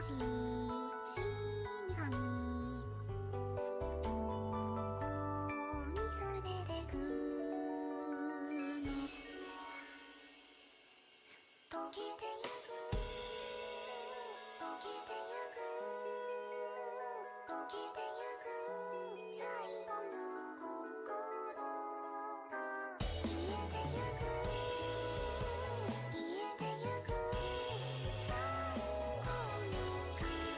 し死神どこに連れてくの溶けてゆく溶けてゆく溶けてゆく最後の心が消えてゆく消えてゆく最後の影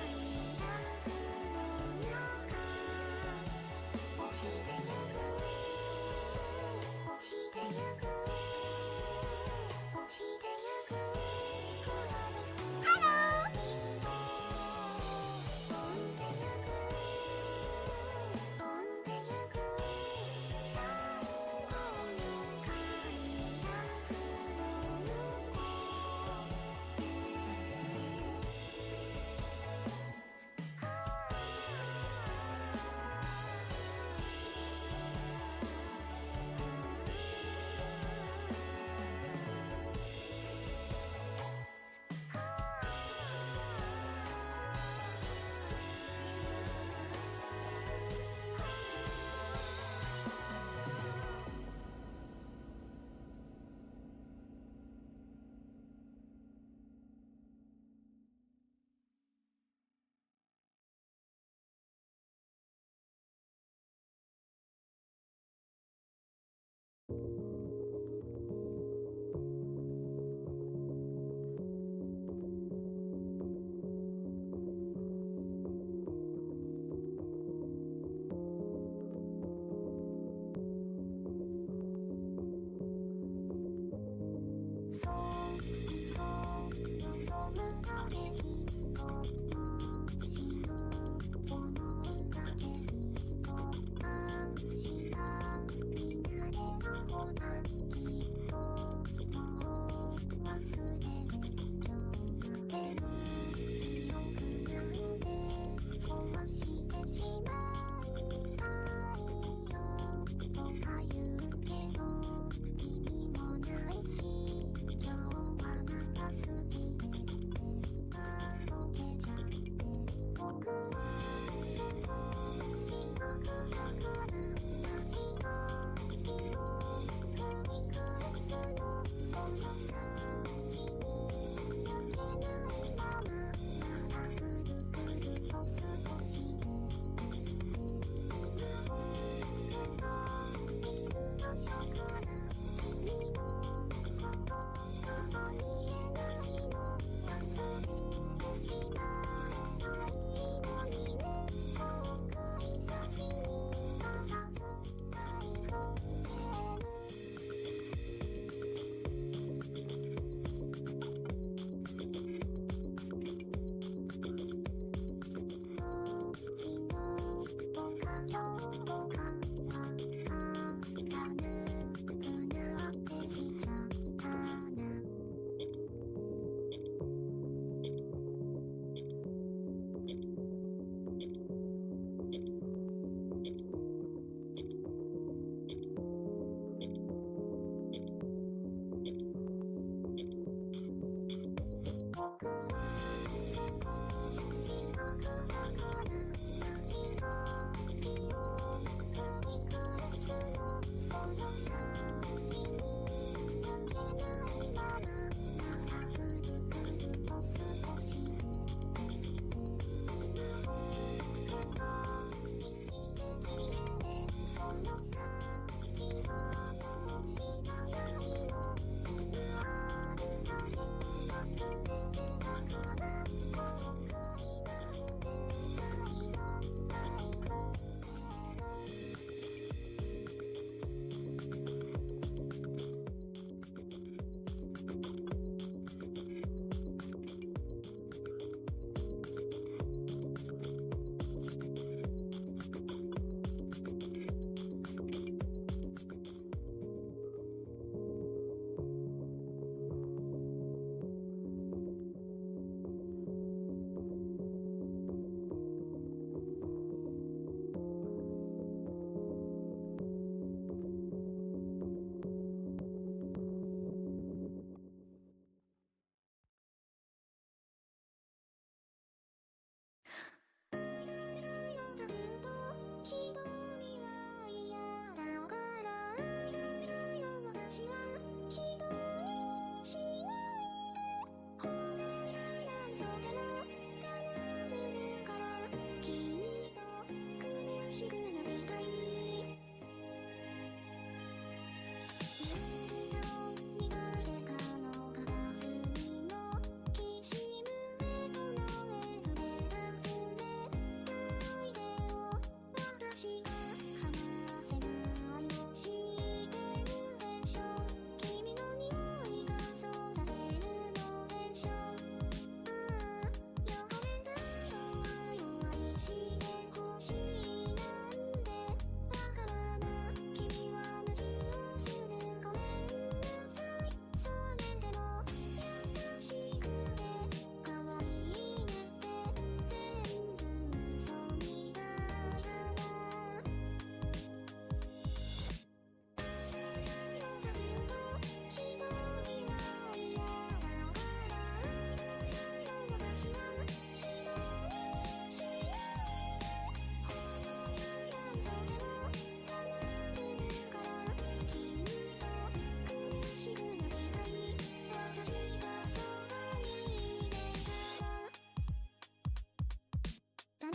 Hi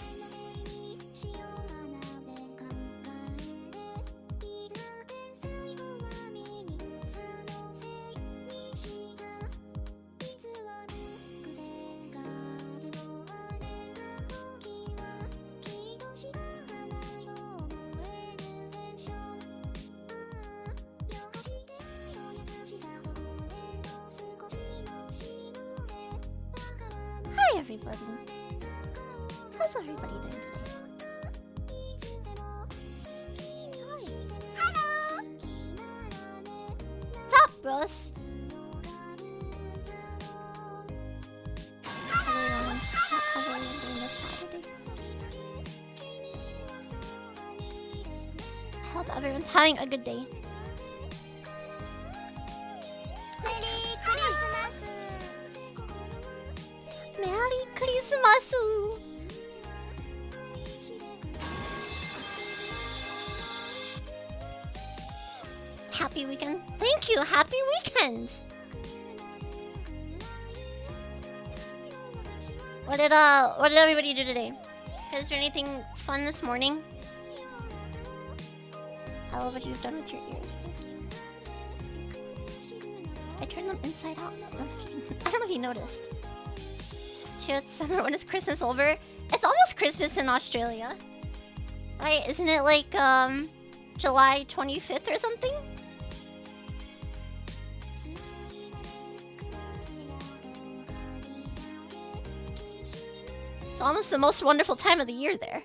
everybody. How's everybody doing today? Hello. What's up, bros? How's everyone doing this Saturday? I hope everyone's having a good day. Merry Christmas! Happy weekend. Thank you. Happy weekend. What did everybody do today? Is there anything fun this morning? I love what you've done with your ears. Thank you. I turned them inside out. I don't know if you noticed. Cheers, summer. When is Christmas over? It's almost Christmas in Australia. Right? Isn't it like July 25th or something? It's almost the most wonderful time of the year there.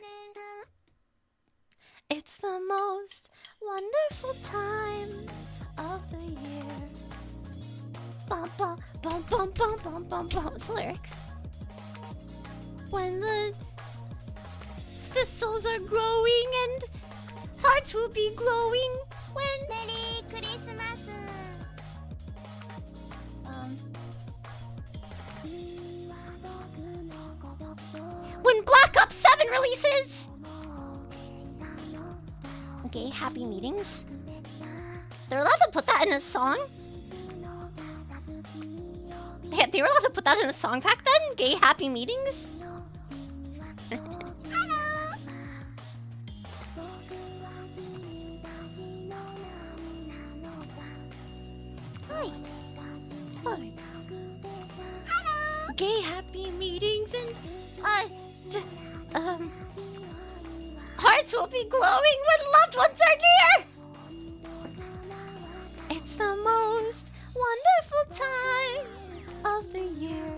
It's the most wonderful time of the year. Bum bum bum bum bum bum bum bum. It's the lyrics. When the thistles are growing and hearts will be glowing. When Merry Christmas. When Black Ops 7 releases. Okay, happy meetings. They're allowed to put that in a song? They were allowed to put that in a song back then? Gay happy meetings? Hello! Hi. Hello. Hello! Gay happy meetings and hearts will be glowing when loved ones are near! It's the most wonderful time of the year.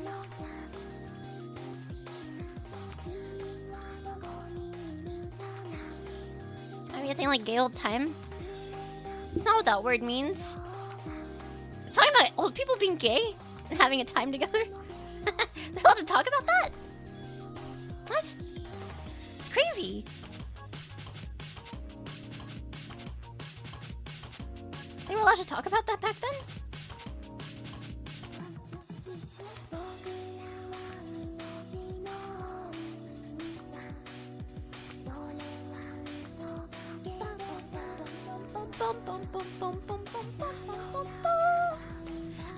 I mean, I think like gay old time. It's not what that word means. I'm talking about old people being gay and having a time together. They're allowed to talk about that? What? It's crazy. They were allowed to talk about that back then?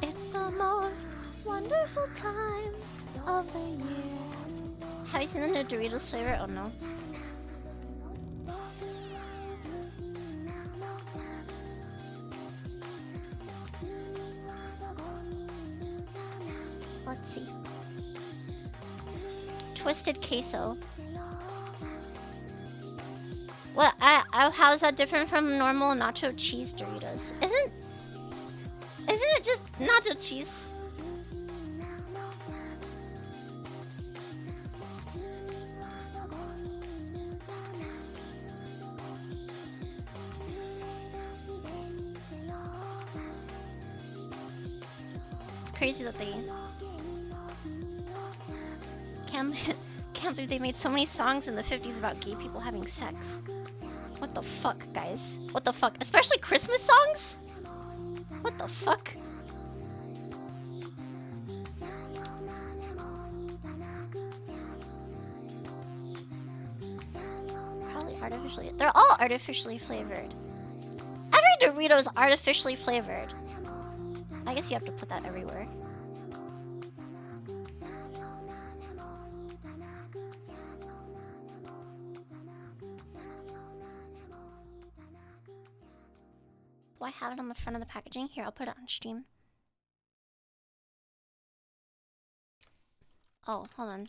It's the most wonderful time of the year. Have you seen the new Doritos flavor? Oh no. Let's see. Twisted queso. What? How is that different from normal nacho cheese Doritos? Isn't it just nacho cheese? It's crazy that they can't believe they made so many songs in the 50s about gay people having sex. What the fuck, guys? What the fuck? Especially Christmas songs? What the fuck? Probably artificially. They're all artificially flavored. Every Dorito is artificially flavored. I guess you have to put that everywhere. I have it on the front of the packaging. Here, I'll put it on stream. Oh, hold on.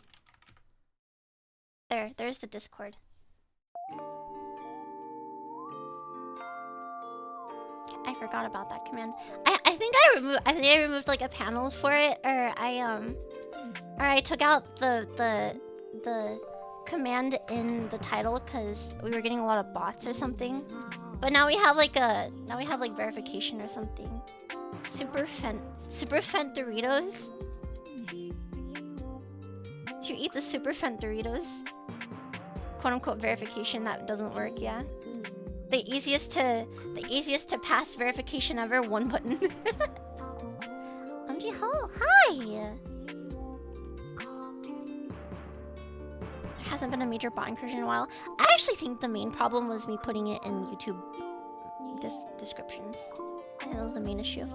There's the Discord. I forgot about that command. I think I removed like a panel for it, or I took out the command in the title because we were getting a lot of bots or something. But now we have like verification or something. Super Fent Doritos. Do you eat the Super Fent Doritos? Quote unquote verification that doesn't work, yeah. The easiest to pass verification ever, one button. Hi! There hasn't been a major bot incursion in a while. I actually think the main problem was me putting it in YouTube descriptions. I think that was the main issue.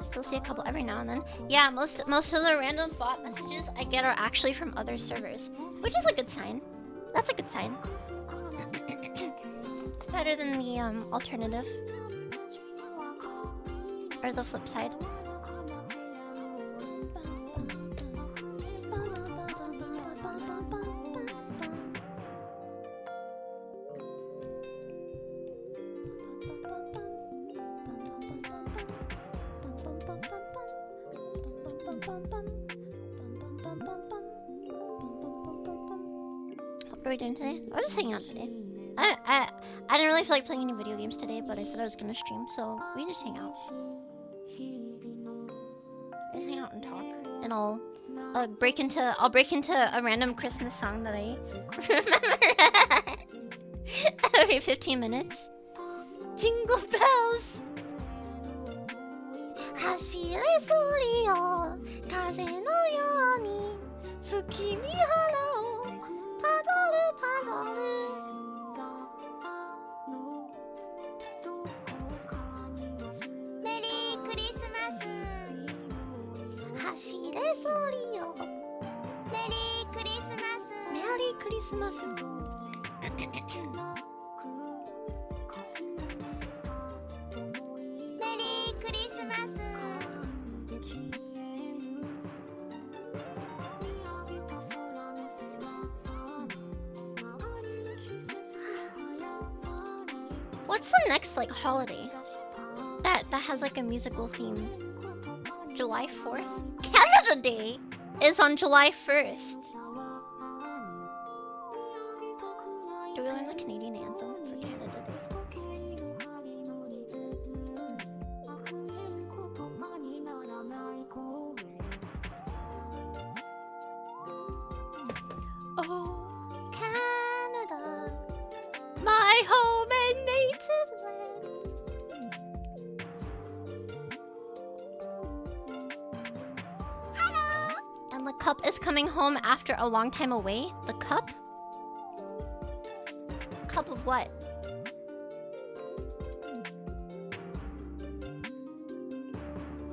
Still see a couple every now and then. Yeah, most of the random bot messages I get are actually from other servers, which is a good sign. That's a good sign. It's better than the alternative or the flip side. What are we doing today? We're just hanging out today. I didn't really feel like playing any video games today, but I said I was gonna stream, so we just hang out. We just hang out and talk, and I'll break into a random Christmas song that I remember every 15 minutes. Jingle bells. 走れソリよ風のように月見原をパドルパドル 메리 크리스마스 走れソリよ 메리 크리스마스 メリークリスマス 메리 크리스마스 What's the next like holiday that has like a musical theme? July 4th? Canada Day is on July 1st. Do we learn the Canadian anthem for Canada Day? Oh, Canada, my home and native land. And the cup is coming home after a long time away. The cup? Cup of what?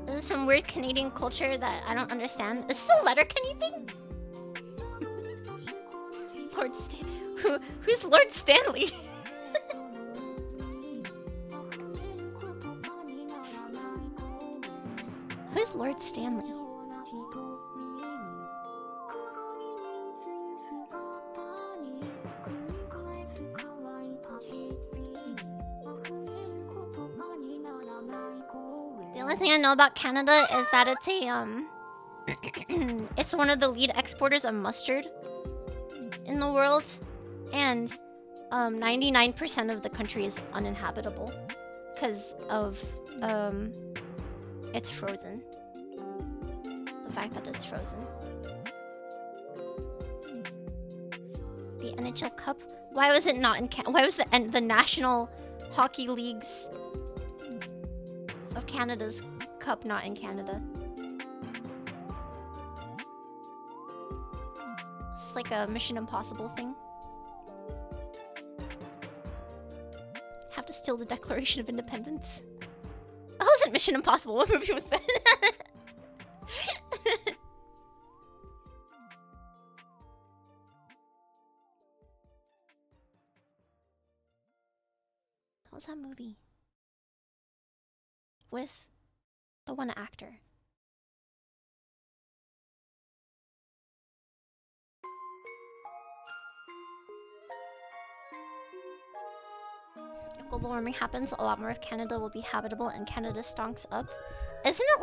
This is some weird Canadian culture that I don't understand. Is this a Letterkenny thing? Who's Lord Stanley? Who's Lord Stanley? The only thing I know about Canada is that it's a it's one of the lead exporters of mustard in the world, and 99% of the country is uninhabitable because of it's frozen. The fact that it's frozen. The NHL Cup. Why was it not in why was the National Hockey Leagues of Canada's cup not in Canada? It's like a Mission Impossible thing. Have to steal the Declaration of Independence. How's wasn't Mission Impossible. What movie was that? What was that movie? With the one actor. If global warming happens, a lot more of Canada will be habitable and Canada stonks up. Isn't it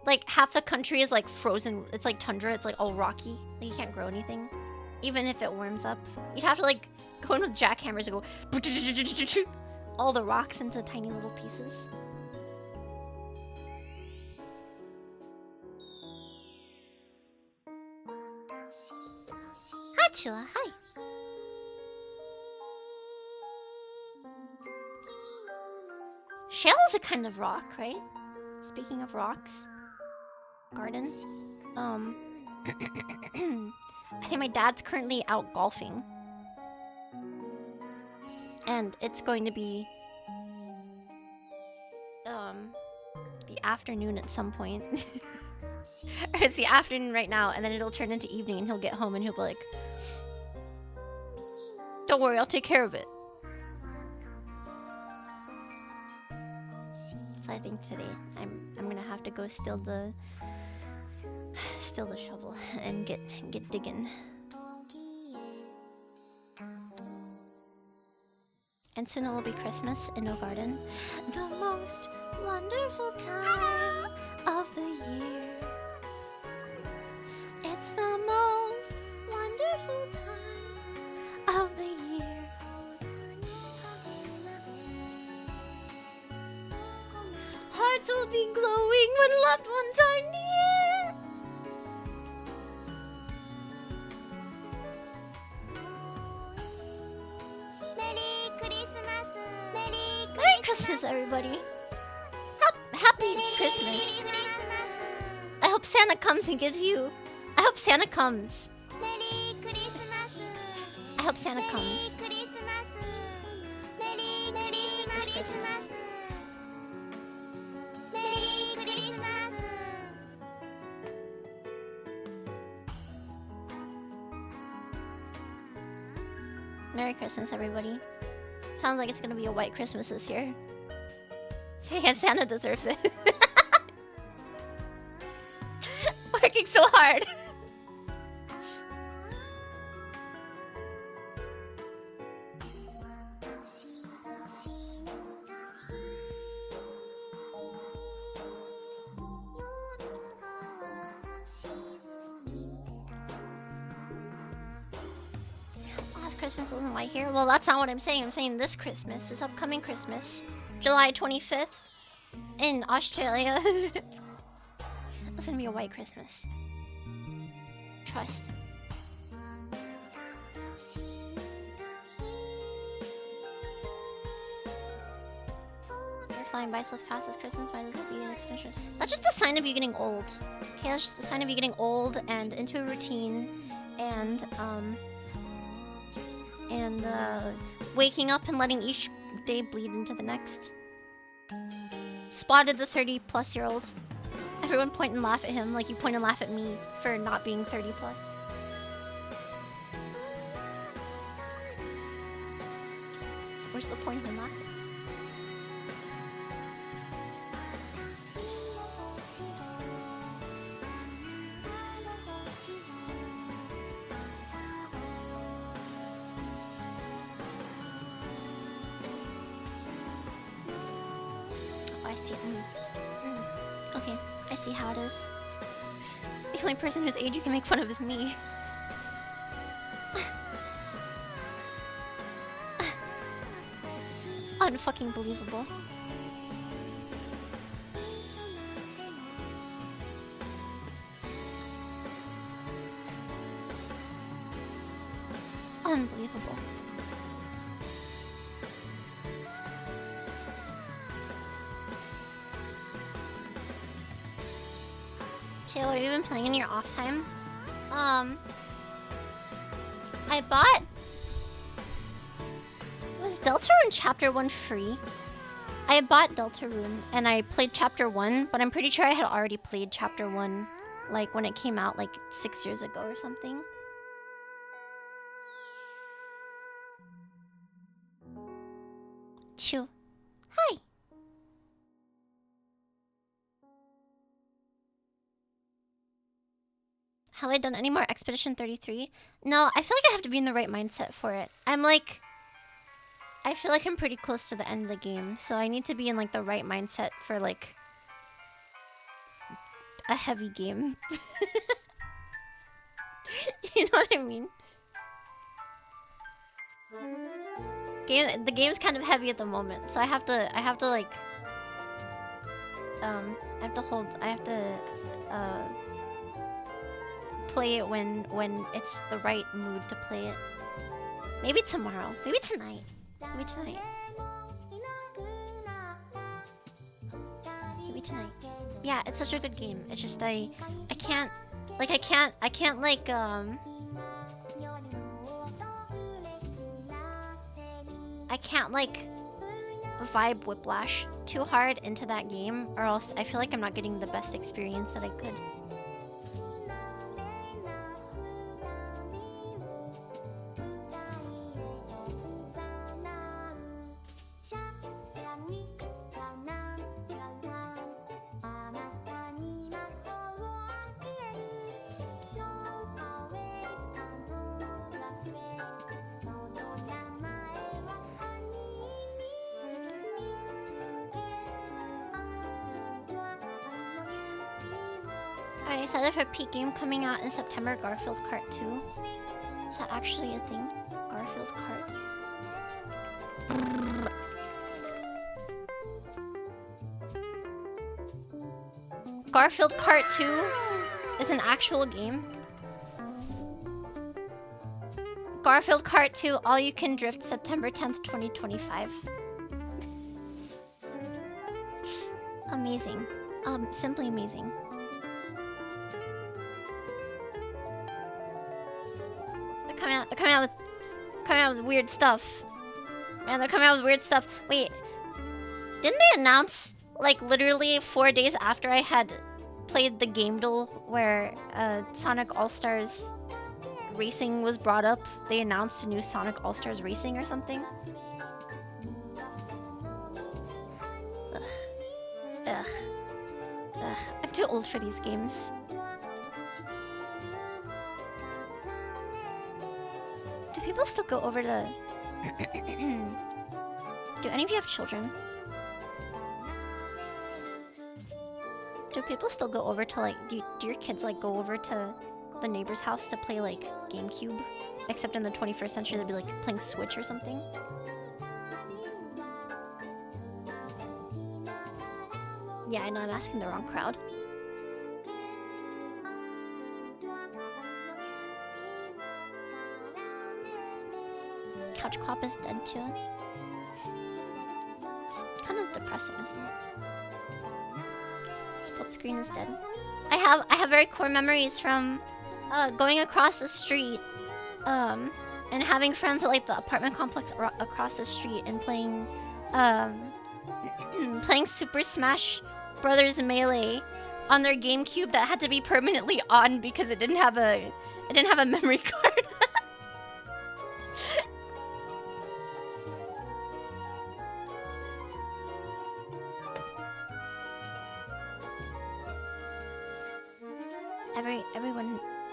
like half the country is like frozen? It's like tundra, it's like all rocky. Like you can't grow anything. Even if it warms up. You'd have to like go in with jackhammers and go all the rocks into tiny little pieces. Hi Chua, hi. Shale is a kind of rock, right? Speaking of rocks. Garden. I think my dad's currently out golfing. And it's going to be the afternoon at some point. Or it's the afternoon right now, and then it'll turn into evening and he'll get home and he'll be like, don't worry, I'll take care of it. So I think today I'm gonna have to go steal the shovel and get digging. And soon it will be Christmas in No Garden. The most wonderful time of the year. It's the most wonderful time of the year. Hearts will be glowing when loved ones are near. Merry Christmas, everybody. Happy Christmas. I hope Santa comes and gives you. I hope Santa comes. I hope Santa comes. It's Christmas. Merry Christmas, everybody. Sounds like it's gonna be a white Christmas this year. So yeah, Santa deserves it. Working so hard. Last Christmas wasn't white here. Well, that's not what I'm saying. I'm saying this Christmas, this upcoming Christmas, July 25th in Australia. It's gonna be a white Christmas. Trust. You're flying by so fast this Christmas, might as well be an extension. That's just a sign of you getting old. Okay, that's just a sign of you getting old and into a routine and waking up and letting each day bleed into the next. Spotted the 30-plus-year-old. Everyone point and laugh at him like you point and laugh at me for not being 30 plus. Where's the point in laughing? Oh, I see. Okay, I see how it is. The only person whose age you can make fun of is me. Unfucking believable. Unbelievable. Chill, what have you been playing in your off time? I bought... Was Deltarune Chapter 1 free? I bought Deltarune and I played Chapter 1, but I'm pretty sure I had already played Chapter 1, like, when it came out, like, 6 years ago or something. Chew. Hi! Have I done any more Expedition 33? No, I feel like I have to be in the right mindset for it. I feel like I'm pretty close to the end of the game, so I need to be in, like, the right mindset for, like, a heavy game. You know what I mean? The game's kind of heavy at the moment, so I have to like, I have to play it when it's the right mood to play it. Maybe tomorrow. Maybe tonight. Maybe tonight. Maybe tonight. Yeah, it's such a good game. It's just I can't like I can't like vibe Whiplash too hard into that game, or else I feel like I'm not getting the best experience that I could. Alright, excited for Peak Game coming out in September. Garfield Kart 2. Is that actually a thing? Garfield Kart. Garfield Kart 2 is an actual game. Garfield Kart 2, All You Can Drift, September 10th, 2025. Amazing. Simply amazing. They're coming out with weird stuff. Man, they're coming out with weird stuff. Wait, didn't they announce, like, literally 4 days after I had played the game duel where Sonic All-Stars Racing was brought up, they announced a new Sonic All-Stars Racing or something? Ugh. I'm too old for these games. Do people still go over to... Do any of you have children? Do people still go over to, like... Do your kids, like, go over to the neighbor's house to play, like, GameCube? Except in the 21st century, they'd be, like, playing Switch or something? Yeah, I know, I'm asking the wrong crowd. Couch Co-op is dead too. It's kind of depressing, isn't it? Split Screen is dead. I have very core memories from going across the street and having friends at, like, the apartment complex across the street and playing playing Super Smash Brothers Melee on their GameCube that had to be permanently on because it didn't have a memory card.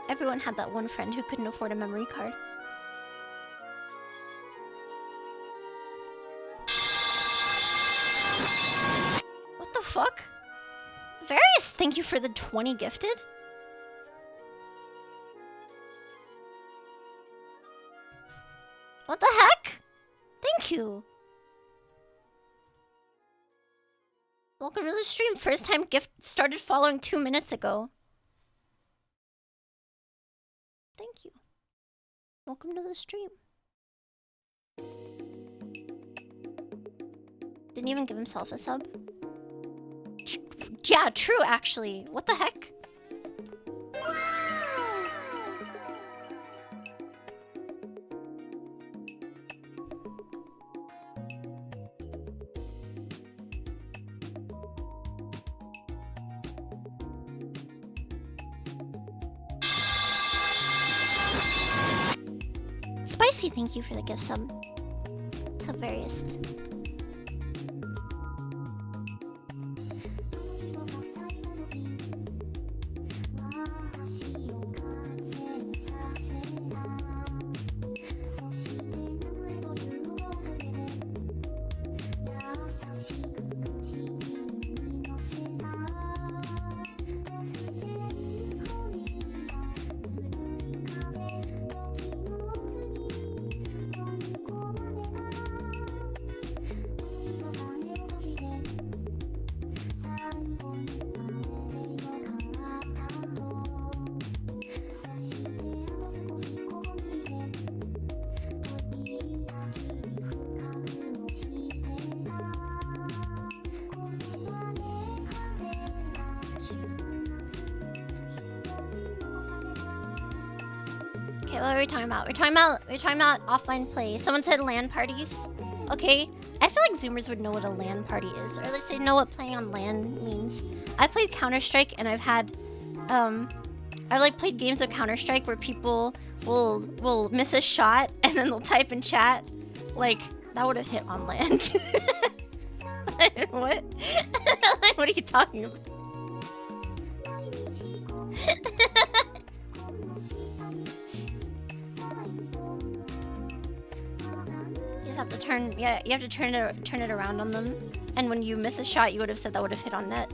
Everyone had that one friend who couldn't afford a memory card. What the fuck? Various, thank you for the 20 gifted. What the heck? Thank you. Welcome to the stream. First time gift started following 2 minutes ago. Thank you. Welcome to the stream. Didn't even give himself a sub. Yeah, true, actually. What the heck? Jesse, thank you for the gift sub. To various. Okay, what are we talking about? We're talking about offline play. Someone said LAN parties. Okay, I feel like Zoomers would know what a LAN party is, or at least they know what playing on LAN means. I played Counter-Strike, and I've like played games of Counter-Strike where people will miss a shot and then they'll type in chat like that would have hit on LAN. What? Like, what are you talking about? You just have to turn, yeah, you have to turn it around on them. And when you miss a shot, you would have said that would have hit on net.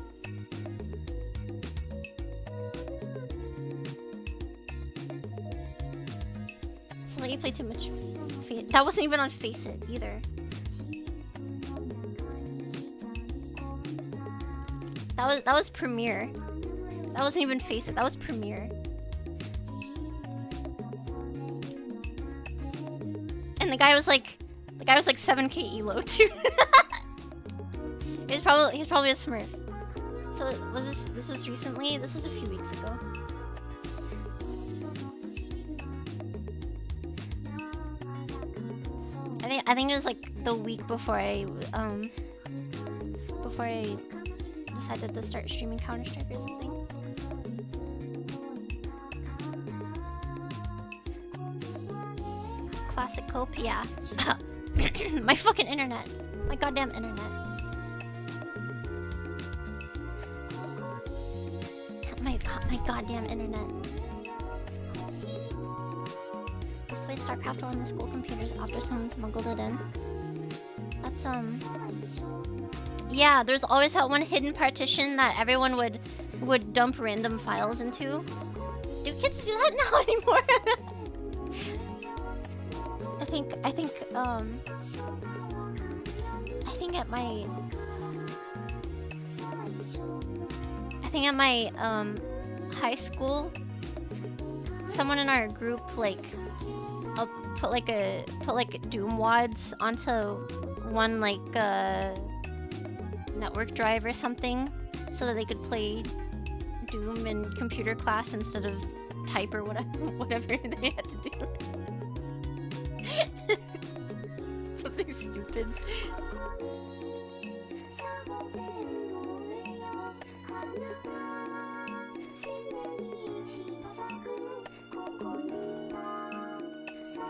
So like you play too much. That wasn't even on Face It either. That was Premiere. That wasn't even Face It. That was Premiere. And the guy was like 7K elo too. He was probably a Smurf. So was this was recently? This was a few weeks ago. I think it was like the week before I decided to start streaming Counter-Strike or something. Classic cope, yeah. My fucking internet. My goddamn internet. My goddamn internet. Let's play StarCraft on the school computers after someone smuggled it in. That's yeah, there's always that one hidden partition that everyone would dump random files into. Do kids do that now anymore? I think at my high school, someone in our group put Doom wads onto one network drive or something, so that they could play Doom in computer class instead of type or whatever they had to do. Something stupid.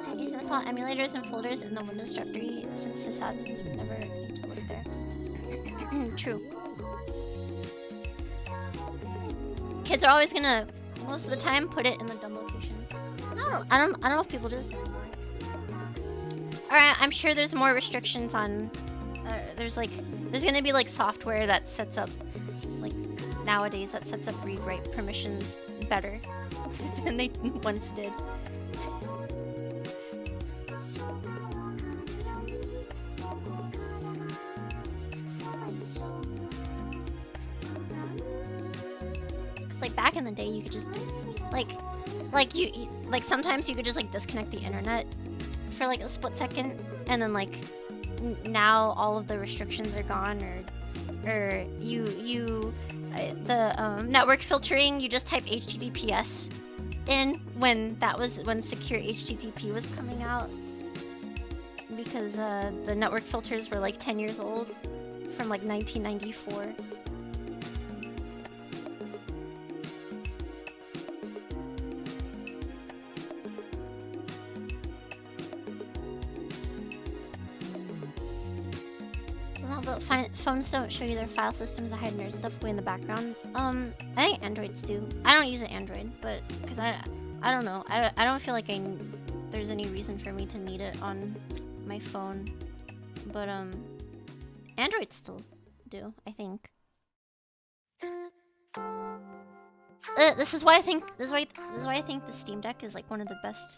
I install emulators and folders in the Windows directory since sysadmins would never need to look there. True. Kids are always gonna, most of the time, put it in the dumb locations. I don't know if people do this anymore. Alright, I'm sure there's more restrictions on. There's gonna be like software that sets up, like nowadays, that sets up read-write permissions better than they once did. Like back in the day, you could just sometimes you could just like disconnect the internet for like a split second, and then like now all of the restrictions are gone, or network filtering, you just type HTTPS in when secure HTTP was coming out, because the network filters were like 10 years old from like 1994. Although phones don't show you their file systems, that hide nerd stuff way in the background. I think Androids do. I don't use an Android, but because I don't know. I don't feel like there's any reason for me to need it on my phone. But Androids still do, I think. This is why I think the Steam Deck is like one of the best.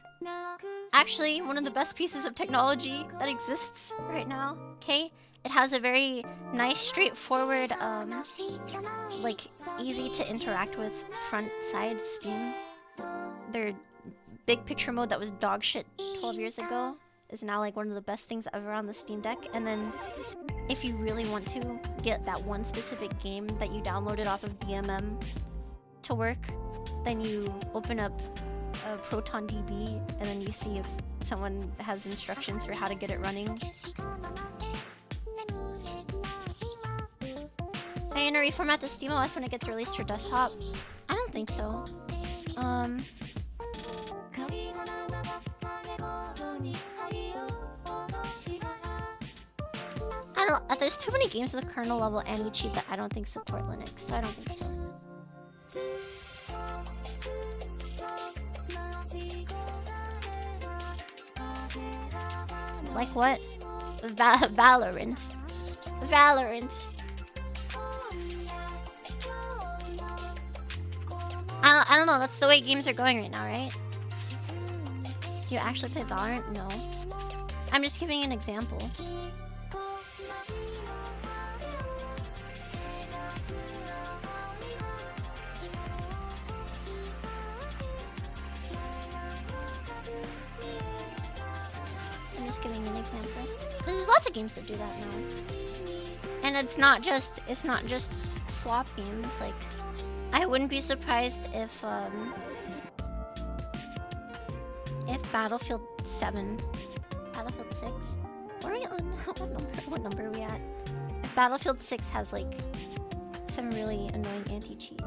Actually, one of the best pieces of technology that exists right now. Okay, it has a very nice, straightforward, like easy to interact with front side Steam. Their big picture mode that was dog shit 12 years ago is now like one of the best things ever on the Steam Deck. And then if you really want to get that one specific game that you downloaded off of DMM to work, then you open up Proton DB and then you see if someone has instructions for how to get it running. Are you gonna reformat to SteamOS when it gets released for desktop? I don't think so. I don't. There's too many games with kernel level anti-cheat that I don't think support Linux, so I don't think so. Like what? Valorant. Valorant. I don't know, that's the way games are going right now, right? You actually play Valorant? No. I'm just giving an example. I'm just giving an example. There's lots of games that do that now. And it's not just slop games, like I wouldn't be surprised if Battlefield 7, Battlefield 6, what are we on? What number are we at? If Battlefield 6 has like some really annoying anti-cheat.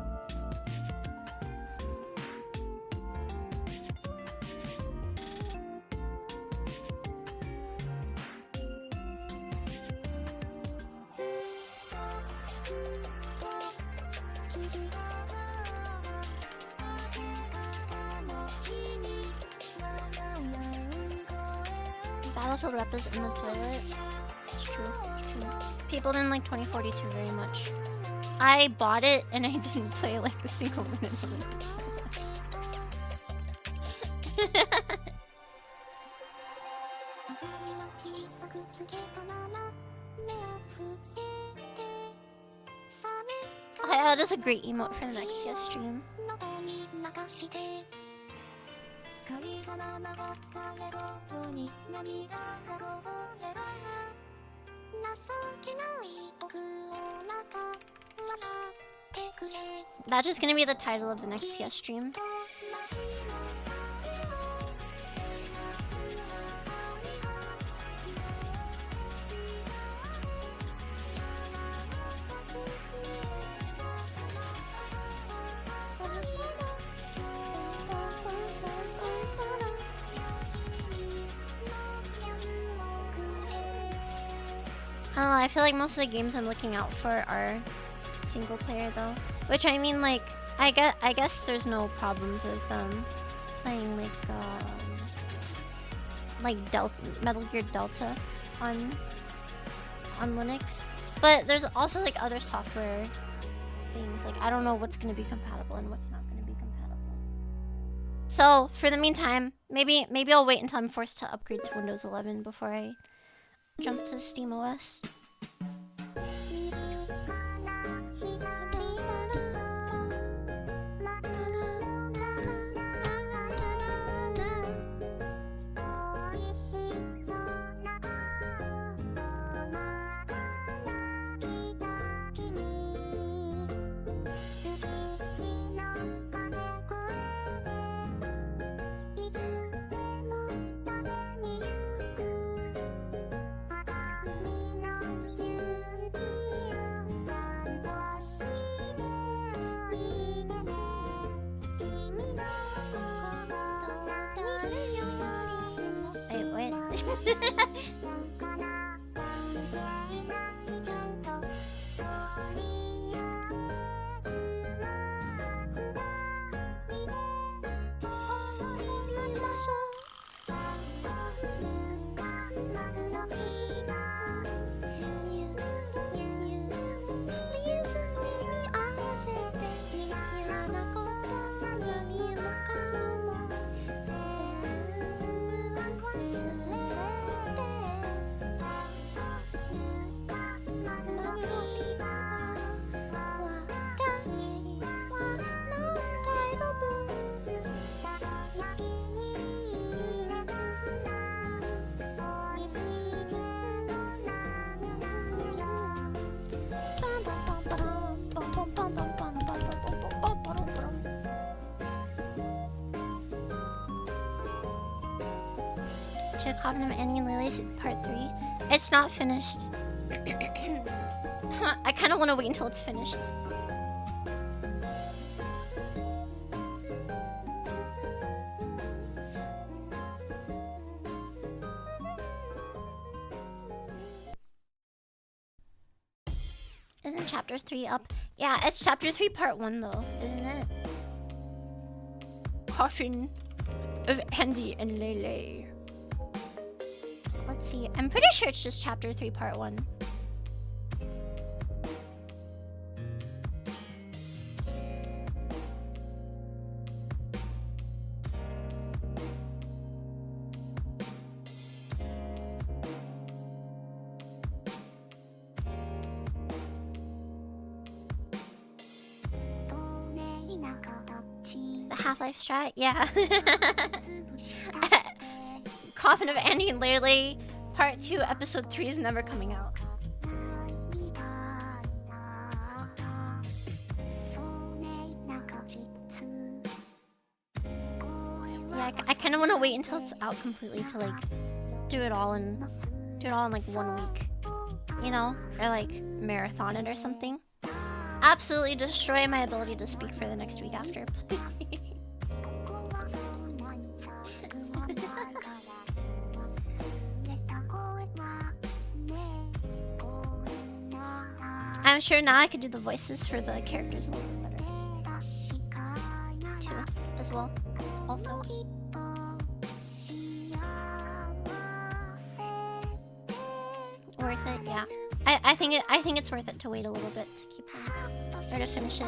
Battlefield rep is in the toilet. It's true, it's true. People didn't like 2042 very much. I bought it and I didn't play like a single minute of it. Oh yeah, that is a great emote for the next yes stream. That's just gonna be the title of the next yes stream. I don't know, I feel like most of the games I'm looking out for are single player though. Which I mean, like, I guess there's no problems with playing like Metal Gear Delta on Linux. But there's also like other software things. Like I don't know what's gonna be compatible and what's not gonna be compatible. So for the meantime, maybe I'll wait until I'm forced to upgrade to Windows 11 before I jump to SteamOS. Wait, what? to Coven of Annie and Lily's Part 3. It's not finished. I kind of want to wait until it's finished. Isn't chapter 3 up? Yeah, it's chapter 3 part 1 though, isn't it? Coffin of Andy and Lele. Let's see. I'm pretty sure it's just chapter 3 part 1. The Half-Life strat? Yeah. Coffin of Andy and Lele Part 2 Episode 3 is never coming out. Yeah, I kind of want to wait until it's out completely to like do it all in like 1 week, you know, or like marathon it or something. Absolutely destroy my ability to speak for the next week after. I'm sure now I could do the voices for the characters a little bit better too, as well. Also, worth it, yeah. I think it's worth it to wait a little bit to keep playing or to finish it.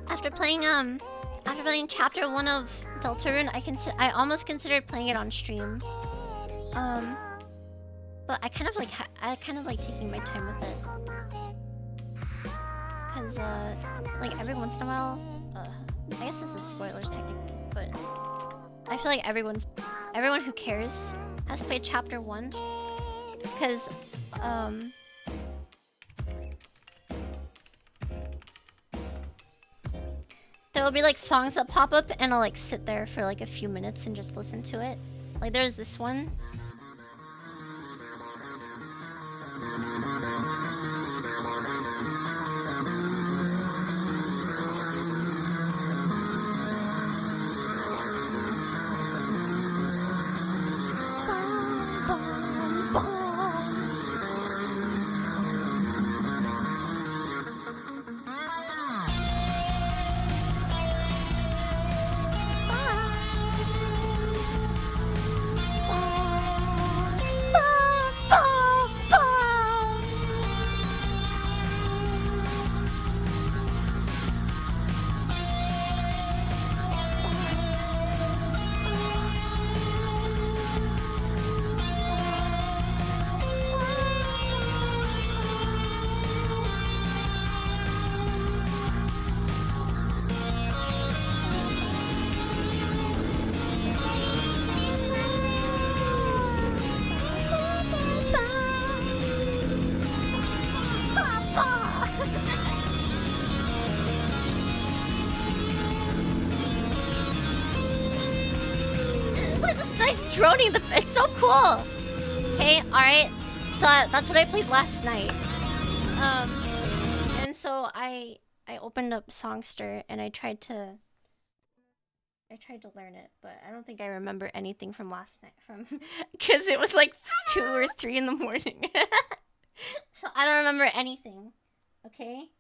After playing chapter 1 of Deltarune, I almost considered playing it on stream. But I kind of like taking my time with it. Cause like every once in a while, I guess this is spoilers technically, but I feel like everyone who cares has played chapter 1. Cause there will be like songs that pop up and I'll like sit there for like a few minutes and just listen to it. Like there's this one. Droning, it's so cool. Okay, all right. So that's what I played last night. And so I opened up Songster and I tried to learn it, but I don't think I remember anything from last night because it was like 2 or 3 in the morning. So I don't remember anything. Okay.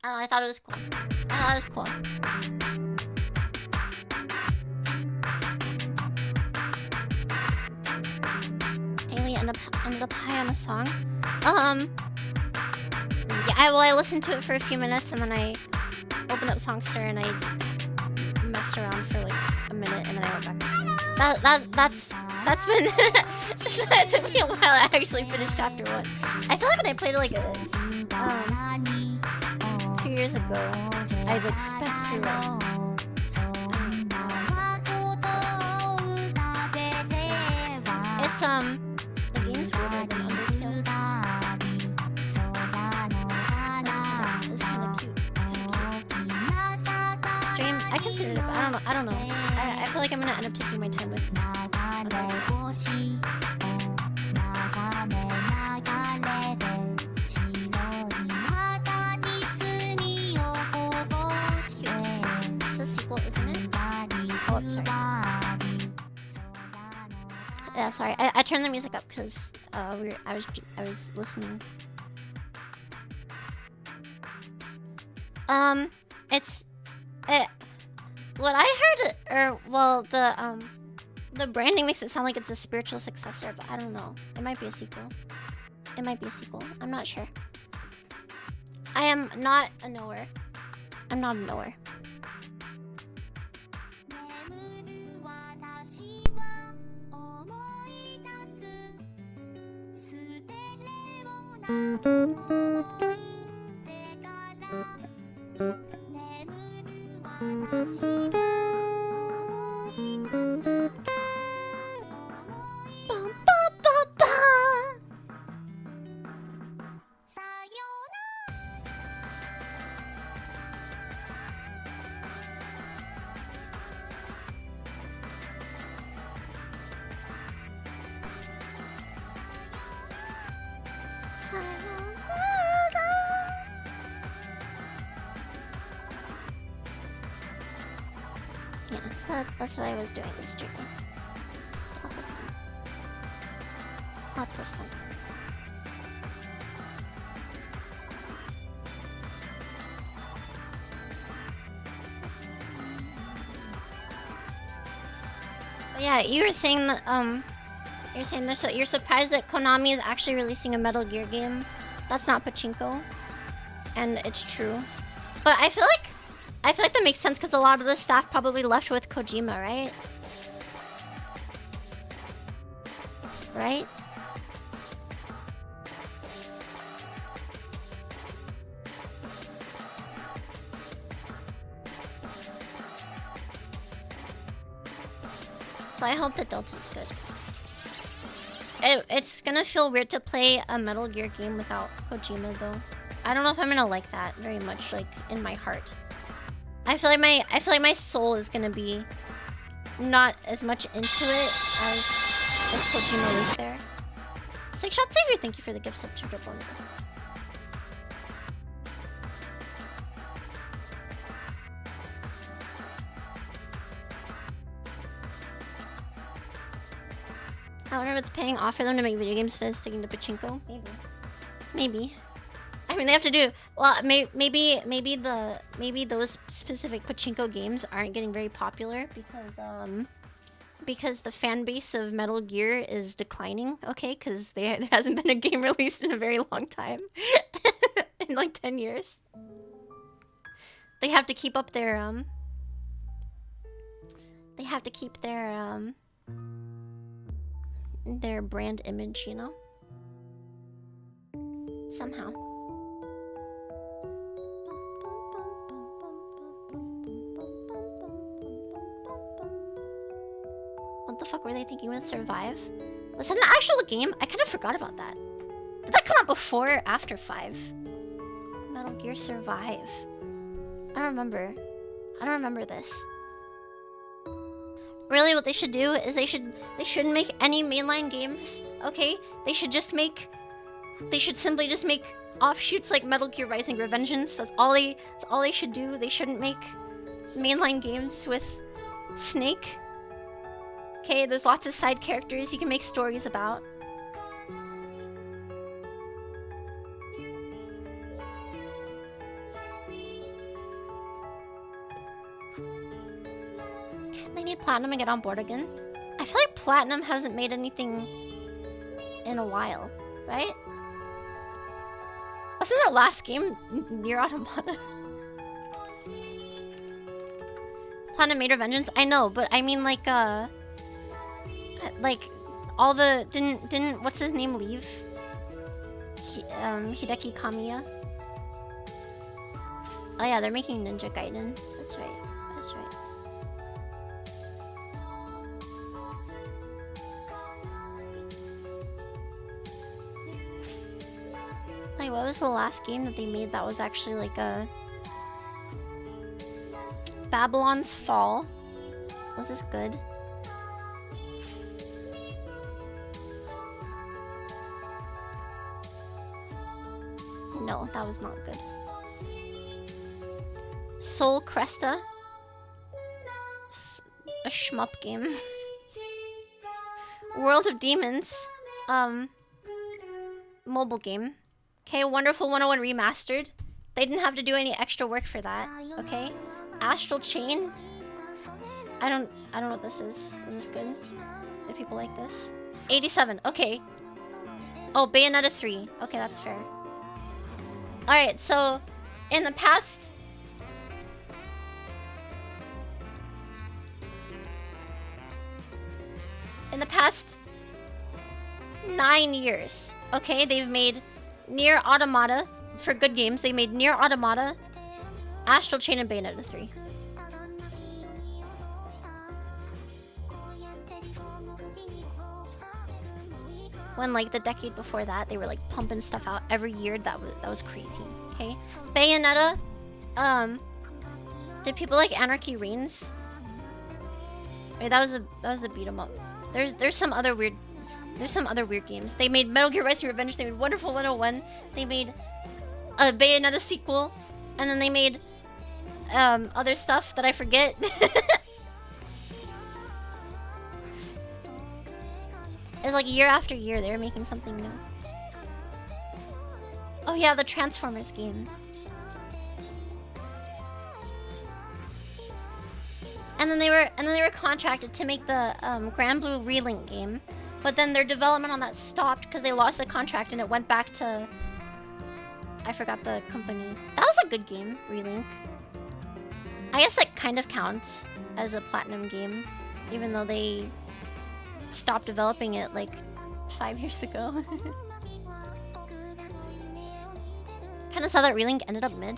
I thought it was cool. I thought it was cool. Daily ended up high on a song. Yeah, I listened to it for a few minutes and then I opened up Songster and I messed around for like a minute and then I went back. That's been it took me a while to actually finish chapter 1. I feel like when I played it like a 2 years ago, I like sped through it. It's the game's weirder than Undertale. It's kind of cute. Stream, I considered it, but I don't know. I feel like I'm gonna end up taking my time with It's a sequel, isn't it? Oh, I'm sorry. Yeah, sorry. I turned the music up because I was listening. What I heard, or well, the branding makes it sound like it's a spiritual successor, but I don't know. It might be a sequel. It might be a sequel. I'm not sure. I am not a knower. I'm not a knower. Yeah, that's what I was doing this stream. Lots of fun. Lots of fun. But yeah, you were saying that you're saying you're surprised that Konami is actually releasing a Metal Gear game. That's not pachinko, and it's true. But I feel like that makes sense because a lot of the staff probably left with Kojima, right? Right? So I hope that Delta's good. It's gonna feel weird to play a Metal Gear game without Kojima though. I don't know if I'm gonna like that very much, like in my heart. I feel like my soul is gonna be not as much into it as if Kojima was there. It's like Shot Savior, thank you for the gift sub to Dribble. I wonder if it's paying off for them to make video games instead of sticking to pachinko. Maybe. I mean, they have to do well. Maybe those specific pachinko games aren't getting very popular because the fan base of Metal Gear is declining. Okay, because there hasn't been a game released in a very long time, in like 10 years. They have to keep up their They have to keep their brand image, you know. Somehow. What the fuck were they thinking with Survive? Was that an actual game? I kind of forgot about that. Did that come out before or after 5? Metal Gear Survive. I don't remember. I don't remember this. Really, what they should do is they shouldn't make any mainline games, okay? They should simply just make offshoots like Metal Gear Rising Revengeance. That's all they should do. They shouldn't make mainline games with Snake. Okay, there's lots of side characters you can make stories about. They need Platinum to get on board again. I feel like Platinum hasn't made anything in a while, right? Wasn't that last game Nier Automata? Platinum made Revengeance? I know, but I mean like all the didn't what's his name leave? Hideki Kamiya. Oh yeah, they're making Ninja Gaiden. That's right. That's right. Like, what was the last game that they made that was actually like a Babylon's Fall? Was this good? No, that was not good. Soul Cresta. A shmup game. World of Demons. Mobile game. Okay, Wonderful 101 Remastered. They didn't have to do any extra work for that. Okay. Astral Chain. I don't know what this is. Is this good? If people like this. 87. Okay. Oh, Bayonetta 3. Okay, that's fair. Alright, so in the past in the past 9 years, okay, they've made Nier Automata for good games. They made Nier Automata, Astral Chain, and Bayonetta 3. When like the decade before that, they were like pumping stuff out every year. That was crazy. Okay, Bayonetta. Did people like Anarchy Reigns? Wait, that was the beat 'em up. There's some other weird games. They made Metal Gear Rising: Revenge. They made Wonderful 101. They made a Bayonetta sequel, and then they made other stuff that I forget. It's like year after year they were making something new. Oh yeah, the Transformers game. And then they were contracted to make the Grand Blue Relink game, but then their development on that stopped because they lost the contract and it went back to, I forgot the company. That was a good game, Relink. I guess it kind of counts as a platinum game, even though they stopped developing it like 5 years ago. Kind of saw that Relink ended up mid.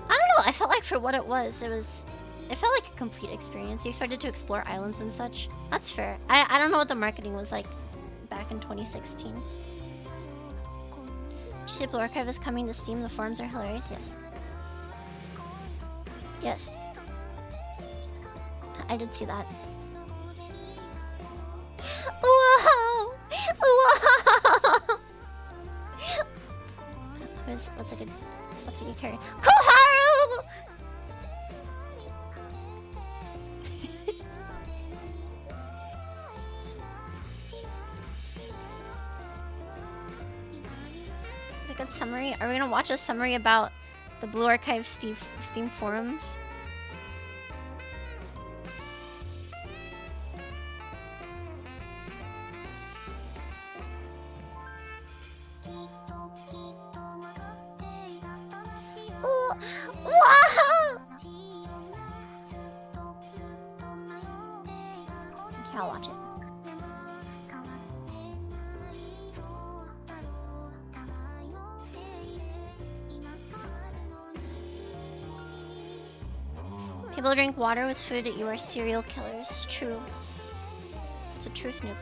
I don't know, I felt like for what it felt like a complete experience. You expected to explore islands and such. That's fair. I don't know what the marketing was like back in 2016. Blue Archive is coming to Steam. The forums are hilarious. Yes. Yes. I did see that. Whoa! Whoa! What's a good carry? Koharu! It's a good summary. Are we gonna watch a summary about the Blue Archive Steam forums? I'll watch it. People drink water with food, you are serial killers. True. It's a truth nuke.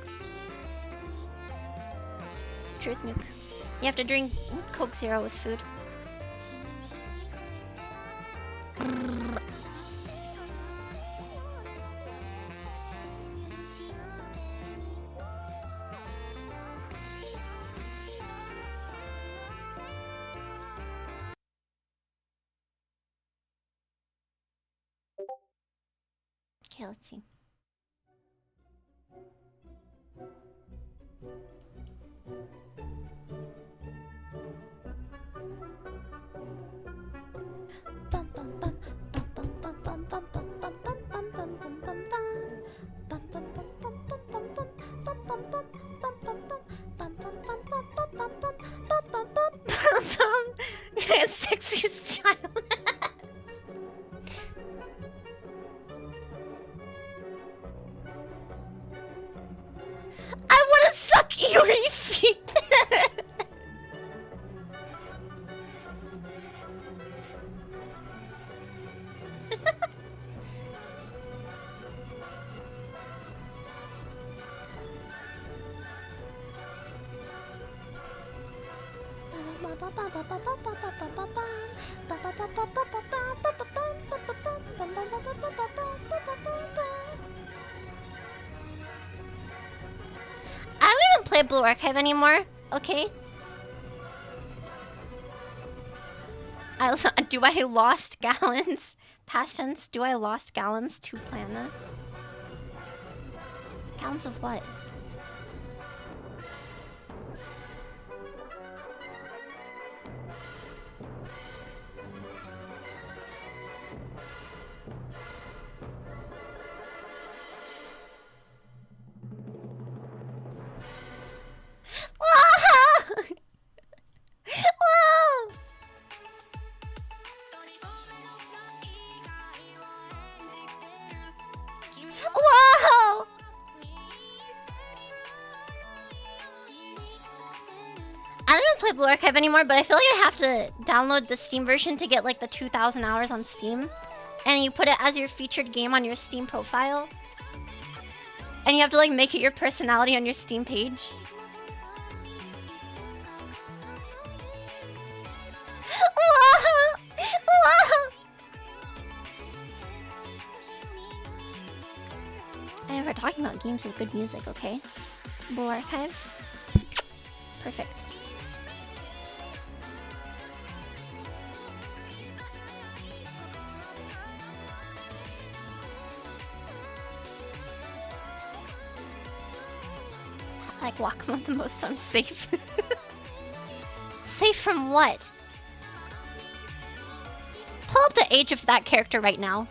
Truth nuke. You have to drink Coke Zero with food. Okay, let's see. Bum, bum, bum. I wanna suck Iori feet! I don't even play Blue Archive anymore, okay? Do I lost gallons? Past tense, do I lost gallons to planet? Gallons of what? Whoa! Whoa! I don't even play Blue Archive anymore, but I feel like I have to download the Steam version to get like the 2,000 hours on Steam. And you put it as your featured game on your Steam profile. And you have to like make it your personality on your Steam page. Whoa! Whoa! I never talking about games with good music, okay? Blue Archive. Perfect. I like Wakamo the most, so I'm safe. Safe from what? Pull up the age of that character right now.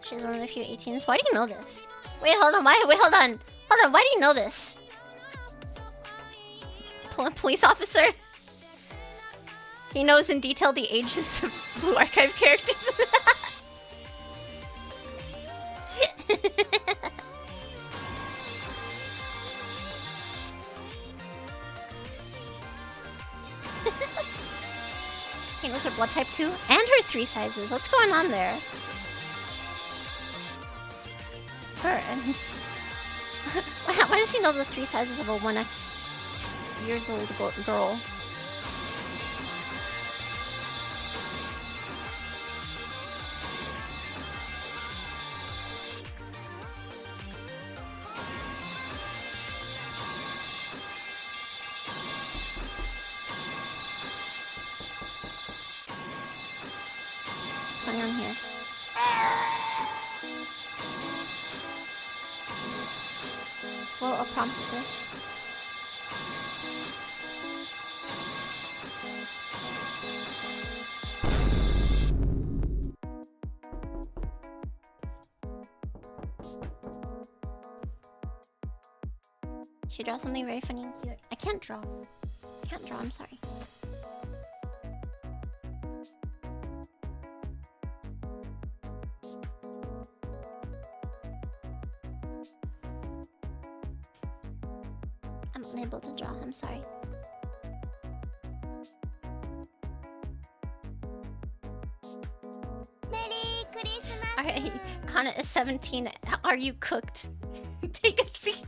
She's one of the few 18s. Why do you know this? Wait, hold on. Wait, hold on. Hold on. Why do you know this? Police officer? He knows in detail the ages of Blue Archive characters. He knows her blood type too, and her 3 sizes. What's going on there? Her. Why does he know the 3 sizes of a 1x years old girl? What's going on here? Well, a prompt of this. She draw something very funny and cute. I can't draw. I can't draw, I'm sorry. I'm unable to draw, I'm sorry. Merry Christmas. Alright, Kana is 17. Are you cooked? Take a seat.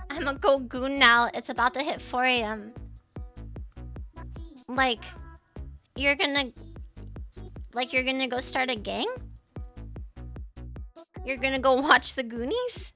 I'm a go goon now. It's about to hit 4 a.m. Like, you're gonna go start a gang? You're gonna go watch the Goonies?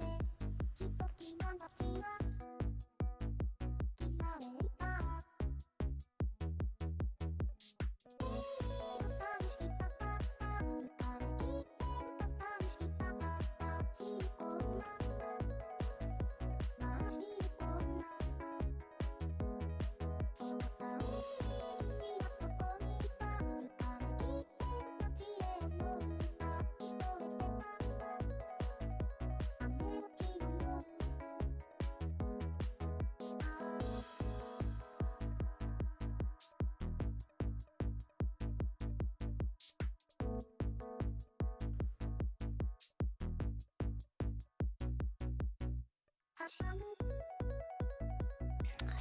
That's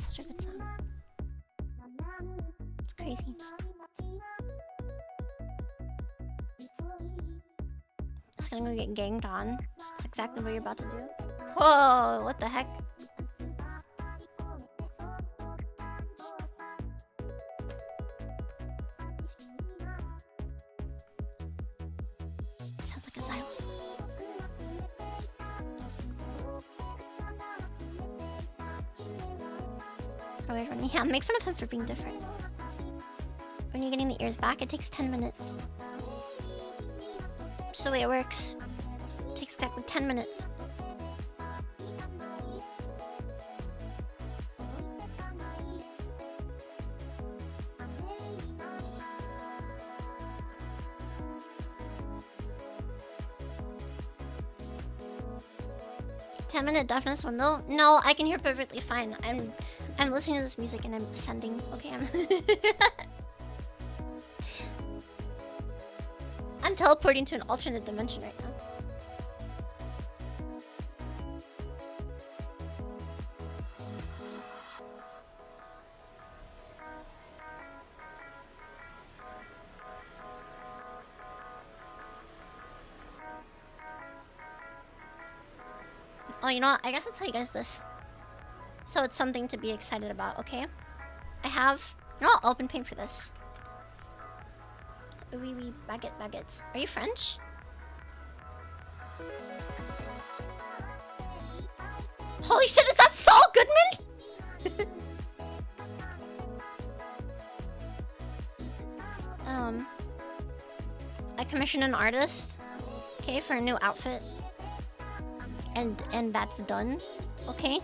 such a good song. It's crazy. It's gonna go get ganged on. That's exactly what you're about to do. Whoa, what the heck? Sounds like a xylophone. Oh, wait, yeah, make fun of him for being different. When you're getting the ears back, it takes 10 minutes. That's the way it works. It takes exactly 10 minutes. Minute deafness window? No, I can hear perfectly fine. I'm listening to this music and I'm ascending. Okay, I'm teleporting to an alternate dimension right now. Oh, you know what? I guess I'll tell you guys this. So it's something to be excited about, okay? I have... You know what? I'll open paint for this. Oui, oui, baguette, baguette. Are you French? Holy shit, is that Saul Goodman? I commissioned an artist, okay, for a new outfit. And that's done, okay?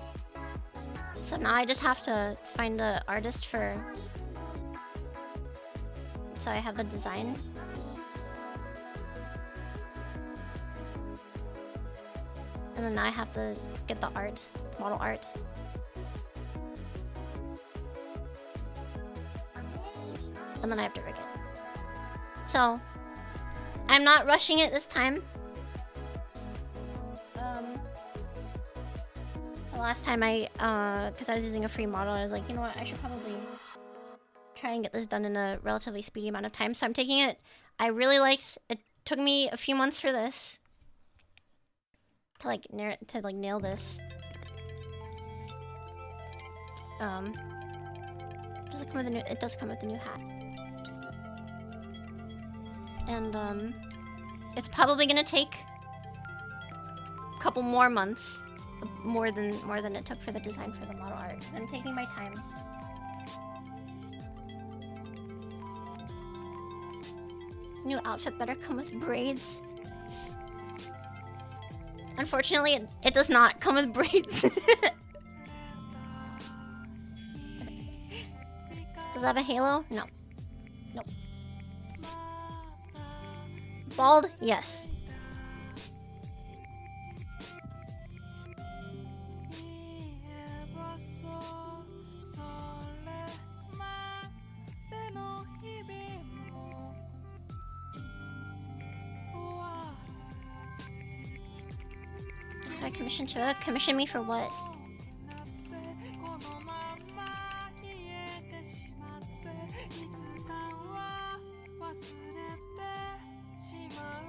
So now I just have to find the artist for... So I have the design. And then now I have to get the art, model art. And then I have to rig it. So, I'm not rushing it this time. The last time because I was using a free model, I was like, you know what, I should probably try and get this done in a relatively speedy amount of time. So I'm taking it. I really liked it. Took me a few months for this to nail this. Does it come with a new? It does come with a new hat, and it's probably gonna take a couple more months. More than it took for the design for the model art. I'm taking my time. New outfit better come with braids. Unfortunately, it does not come with braids. Does it have a halo? No. Nope. Bald? Yes. Commission to it? Commission me for what?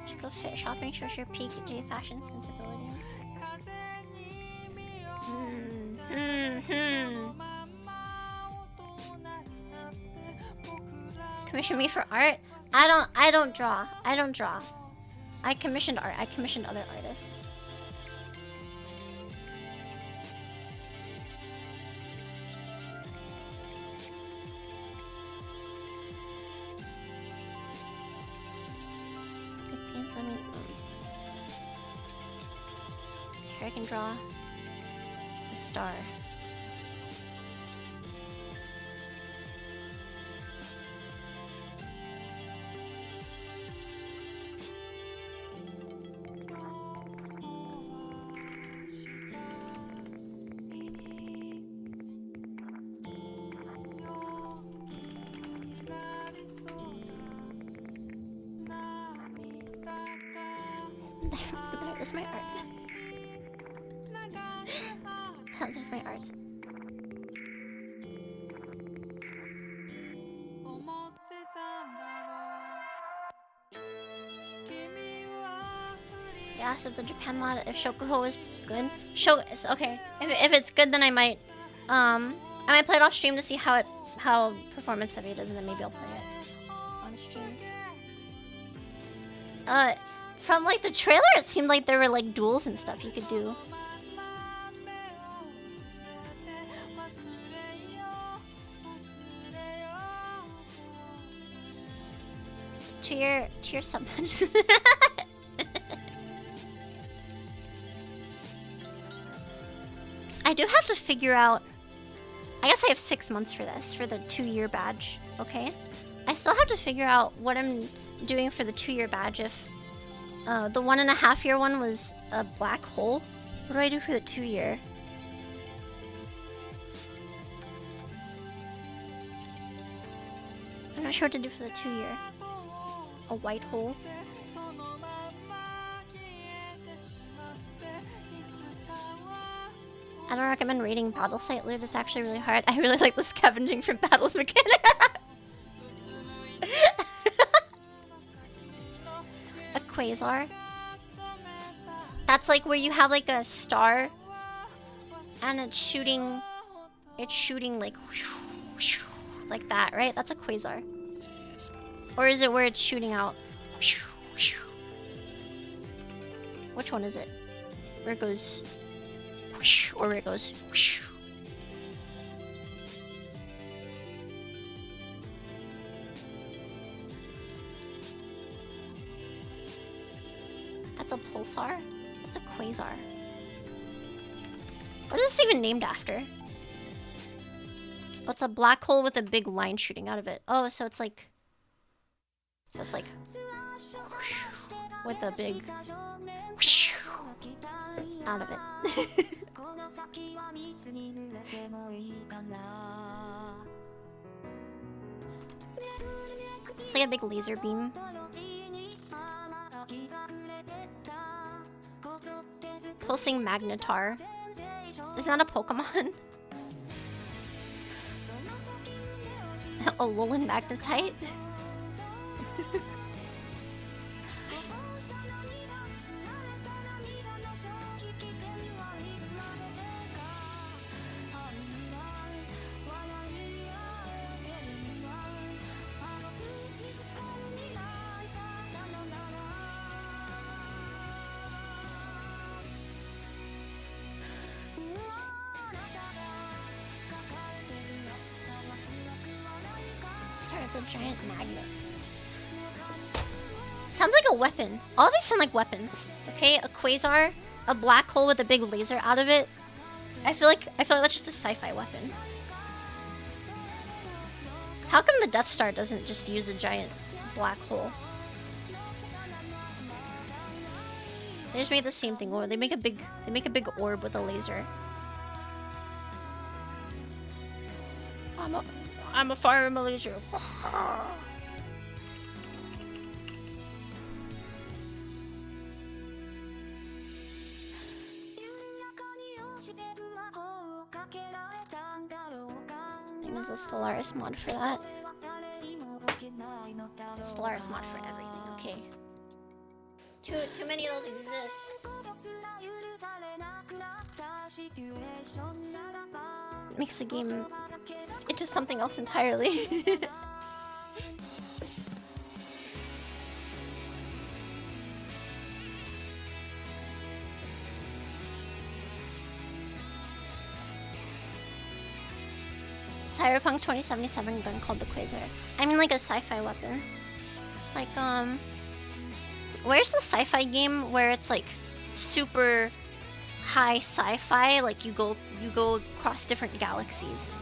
Should go fit shopping, shows your peak J fashion sensibilities. Commission me for art? I don't draw. I commissioned art. I commissioned other artists. Here I can draw a star. There's my art. There's my art. You asked if the Japan mod, if Shokuho was good. Okay. If it's good, then I might play it off stream to see how performance heavy it is, and then maybe I'll play it on stream. From like the trailer, it seemed like there were like duels and stuff you could do. To your submatches. I do have to figure out. I guess I have 6 months for this, for the 2-year badge. Okay, I still have to figure out what I'm doing for the 2-year badge. If the 1.5-year one was a black hole, what do I do for the 2-year? I'm not sure what to do for the 2-year. A white hole. I don't recommend raiding battle site loot. It's actually really hard. I really like the scavenging from battles mechanic. A quasar. That's like where you have like a star, and it's shooting like that, right? That's a quasar. Or is it where it's shooting out? Which one is it? Where it goes, or where it goes. That's a pulsar? That's a quasar. What is this even named after? Oh, it's a black hole with a big line shooting out of it. Oh, so it's like... with a big... out of it. It's like a big laser beam. Pulsing magnetar. Isn't that a Pokemon? A Alolan magnetite? It's a giant magnet. Sounds like a weapon. All these sound like weapons. Okay, a quasar, a black hole with a big laser out of it. I feel like that's just a sci-fi weapon. How come the Death Star doesn't just use a giant black hole? They just made the same thing, or they make a big orb with a laser. I'm a fire laser. I think there's a Stellaris mod for that. Stellaris mod for everything, okay. Too many of those exist. It makes the game into something else entirely. Cyberpunk 2077 gun called the Quasar. I mean like a sci-fi weapon. Like, where's the sci-fi game where it's like super high sci-fi? Like you go across different galaxies.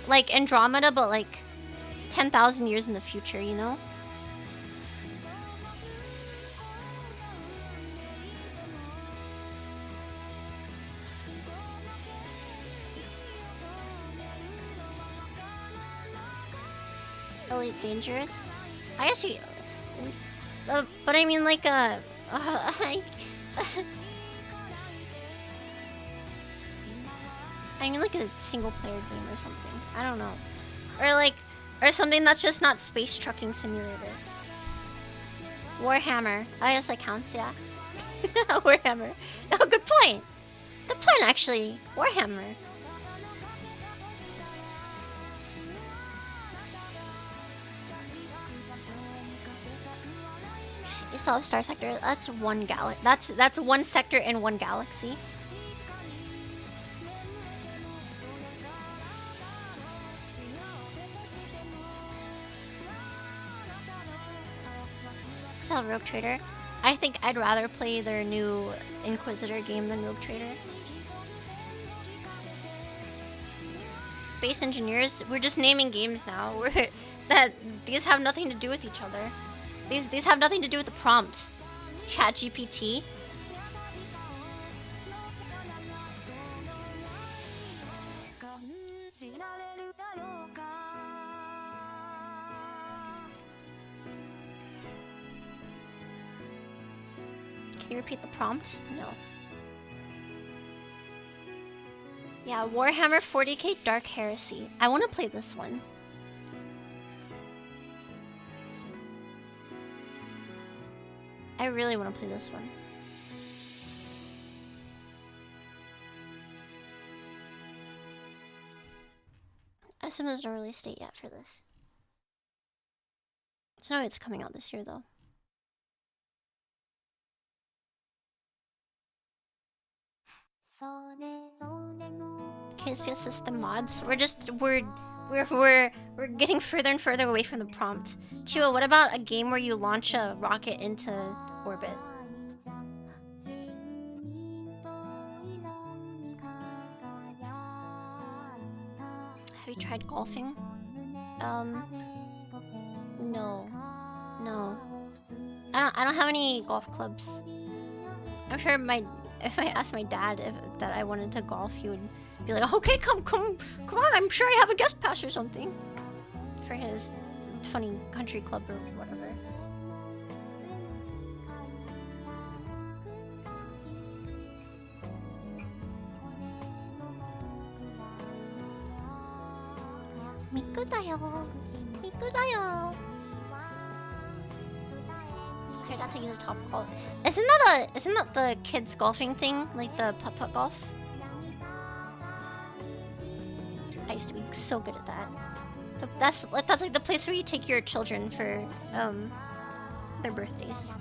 Like Andromeda, but like 10,000 years in the future, you know? Elite Dangerous? I guess you... but I mean like I mean like a single player game or something. I don't know. Or something that's just not Space Trucking Simulator. Warhammer. I guess that counts, yeah. Warhammer. Oh, good point. Good point, actually. Warhammer. You still have Star Sector. That's one That's one sector in one galaxy. Still Rogue Trader. I think I'd rather play their new Inquisitor game than Rogue Trader. Space Engineers. We're just naming games now. These have nothing to do with each other. These have nothing to do with the prompts. ChatGPT. Can you repeat the prompt? No. Yeah, Warhammer 40k Dark Heresy. I want to play this one. I really want to play this one. I assume there's no release date yet for this. So it's coming out this year though. KSP system mods. We're getting further and further away from the prompt. Chiwa, what about a game where you launch a rocket into orbit? Have you tried golfing? No. I don't have any golf clubs. I'm sure if I asked my dad that I wanted to golf, he would be like, okay, come on, I'm sure I have a guest pass or something for his funny country club or whatever. Mikudayo. I got to use a top golf. Isn't that the kids golfing thing, like the putt-putt golf? I used to be so good at that. That's like the place where you take your children for their birthdays.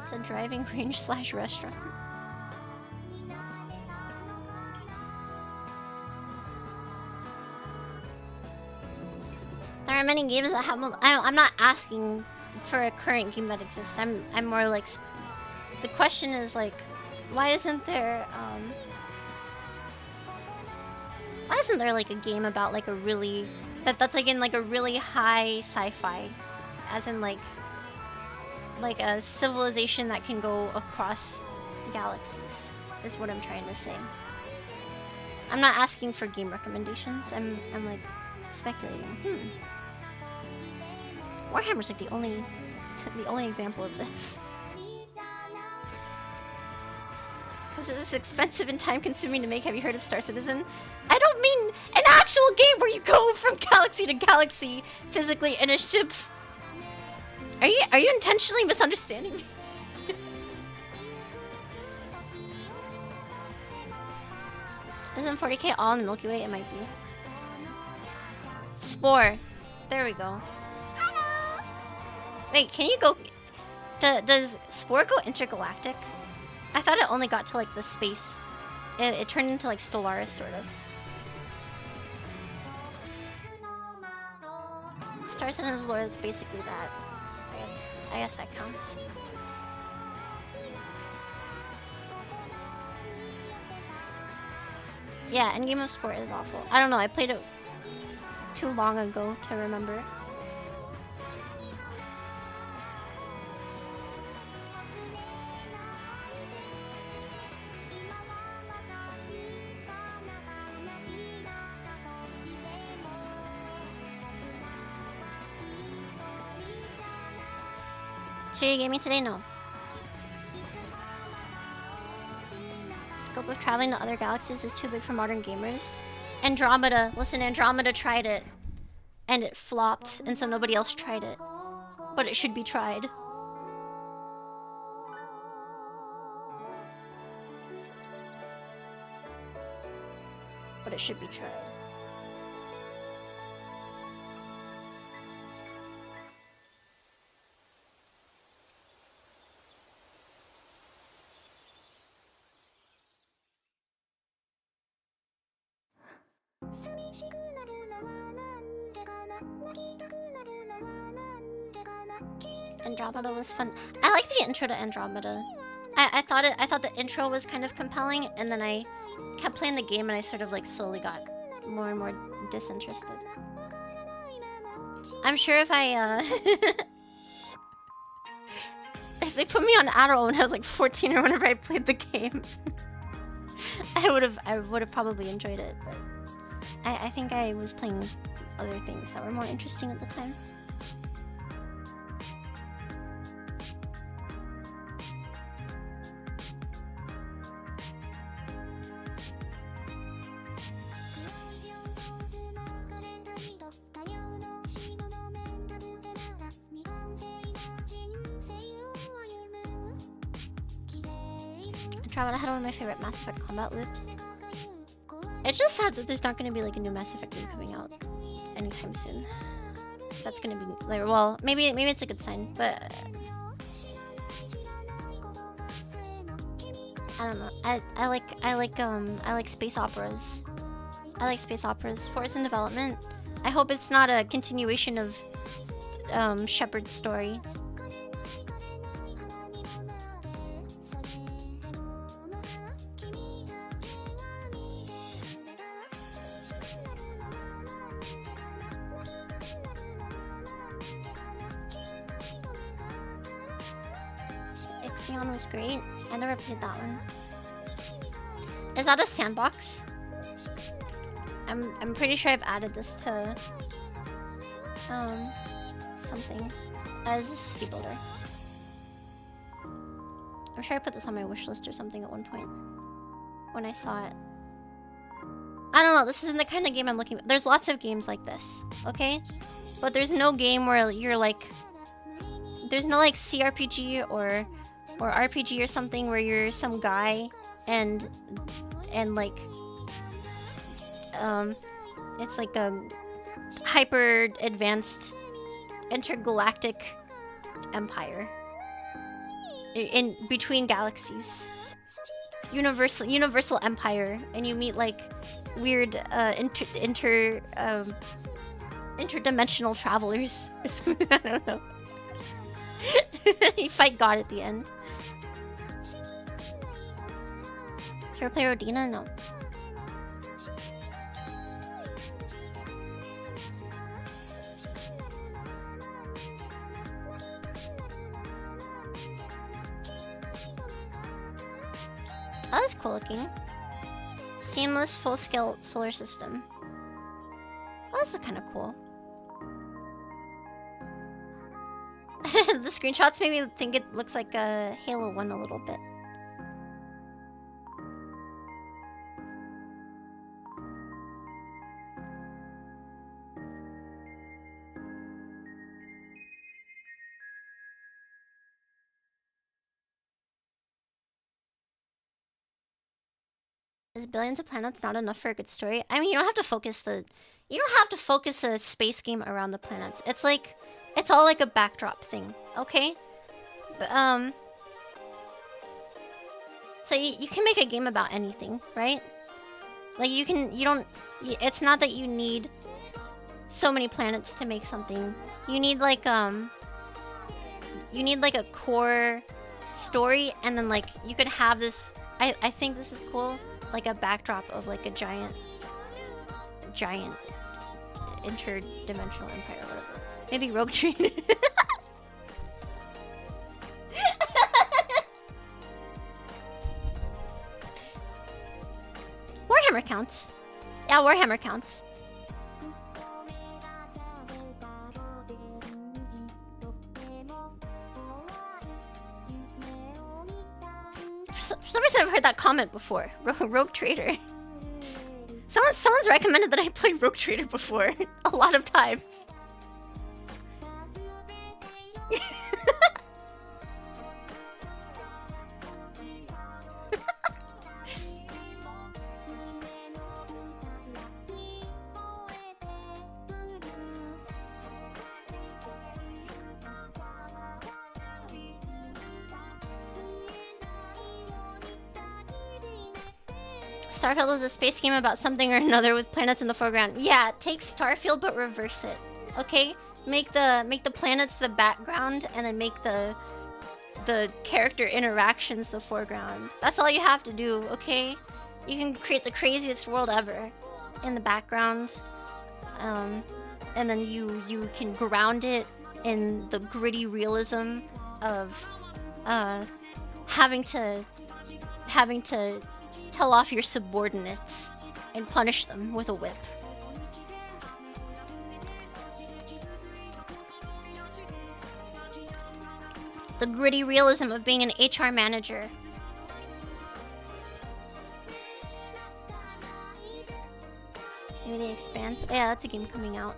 It's a driving range / restaurant. There are many games that have. I'm not asking for a current game that exists. I'm more like. The question is like, why isn't there like a game about like a really that's like in like a really high sci-fi, as in like a civilization that can go across galaxies, is what I'm trying to say. I'm not asking for game recommendations. I'm like speculating. Warhammer's like the only example of this. Because it's expensive and time-consuming to make. Have you heard of Star Citizen? I don't mean an actual game where you go from galaxy to galaxy physically in a ship. Are you intentionally misunderstanding me? Isn't 40k all in the Milky Way? It might be. Spore. There we go. Hello. Wait, can you go... Does Spore go intergalactic? I thought it only got to like the space. It turned into like Stellaris, sort of. Star Citizen's lore, that's basically that. I guess that counts. Yeah, Endgame of Sport is awful. I don't know, I played it too long ago to remember. So you gave me today? No. scope of traveling to other galaxies is too big for modern gamers. Andromeda. Listen, Andromeda tried it. And it flopped, and so nobody else tried it. But it should be tried. But it should be tried. Andromeda was fun. I like the intro to Andromeda. I thought the intro was kind of compelling, and then I kept playing the game and I sort of like slowly got more and more disinterested. I'm sure if I if they put me on Adderall when I was like 14 or whenever I played the game, I would have probably enjoyed it, but I think I was playing other things that were more interesting at the time. I had one of my favorite Mass Effect combat loops. It's just sad that there's not going to be like a new Mass Effect game coming out anytime soon. That's going to be later. Well, maybe it's a good sign, but I don't know. I like space operas. I like space operas. Force in development. I hope it's not a continuation of Shepard's story. Ixion was great. I never played that one. Is that a sandbox? I'm pretty sure I've added this to something. Is this City Builder? I'm sure I put this on my wish list or something at one point when I saw it. I don't know, this isn't the kind of game I'm looking for. There's lots of games like this, okay? But there's no game where you're like, there's no like CRPG or RPG or something where you're some guy and like it's like a hyper advanced intergalactic empire in between galaxies, universal empire, and you meet like weird interdimensional travelers or something. I don't know. You fight God at the end. You ever play Rodina? No. That was cool looking. Seamless full-scale solar system. Oh, this is kind of cool. The screenshots made me think it looks like a Halo 1 a little bit. Is billions of planets not enough for a good story? I mean, you don't have to focus a space game around the planets. It's like, it's all like a backdrop thing, okay? But, so you can make a game about anything, right? Like it's not that you need so many planets to make something. You need like a core story, and then like you could have this. I think this is cool, like a backdrop of like a giant interdimensional empire or whatever. Maybe Rogue Train. Warhammer counts. Yeah, Warhammer counts. For some reason, I've heard that comment before. Rogue Trader. Someone's recommended that I play Rogue Trader before. A lot of times. Starfield is a space game about something or another with planets in the foreground. Yeah, take Starfield but reverse it. Okay? Make the planets the background and then make the character interactions the foreground. That's all you have to do, okay? You can create the craziest world ever in the background. And then you can ground it in the gritty realism of having to tell off your subordinates and punish them with a whip. The gritty realism of being an HR manager. Maybe The Expanse. Oh, yeah, that's a game coming out.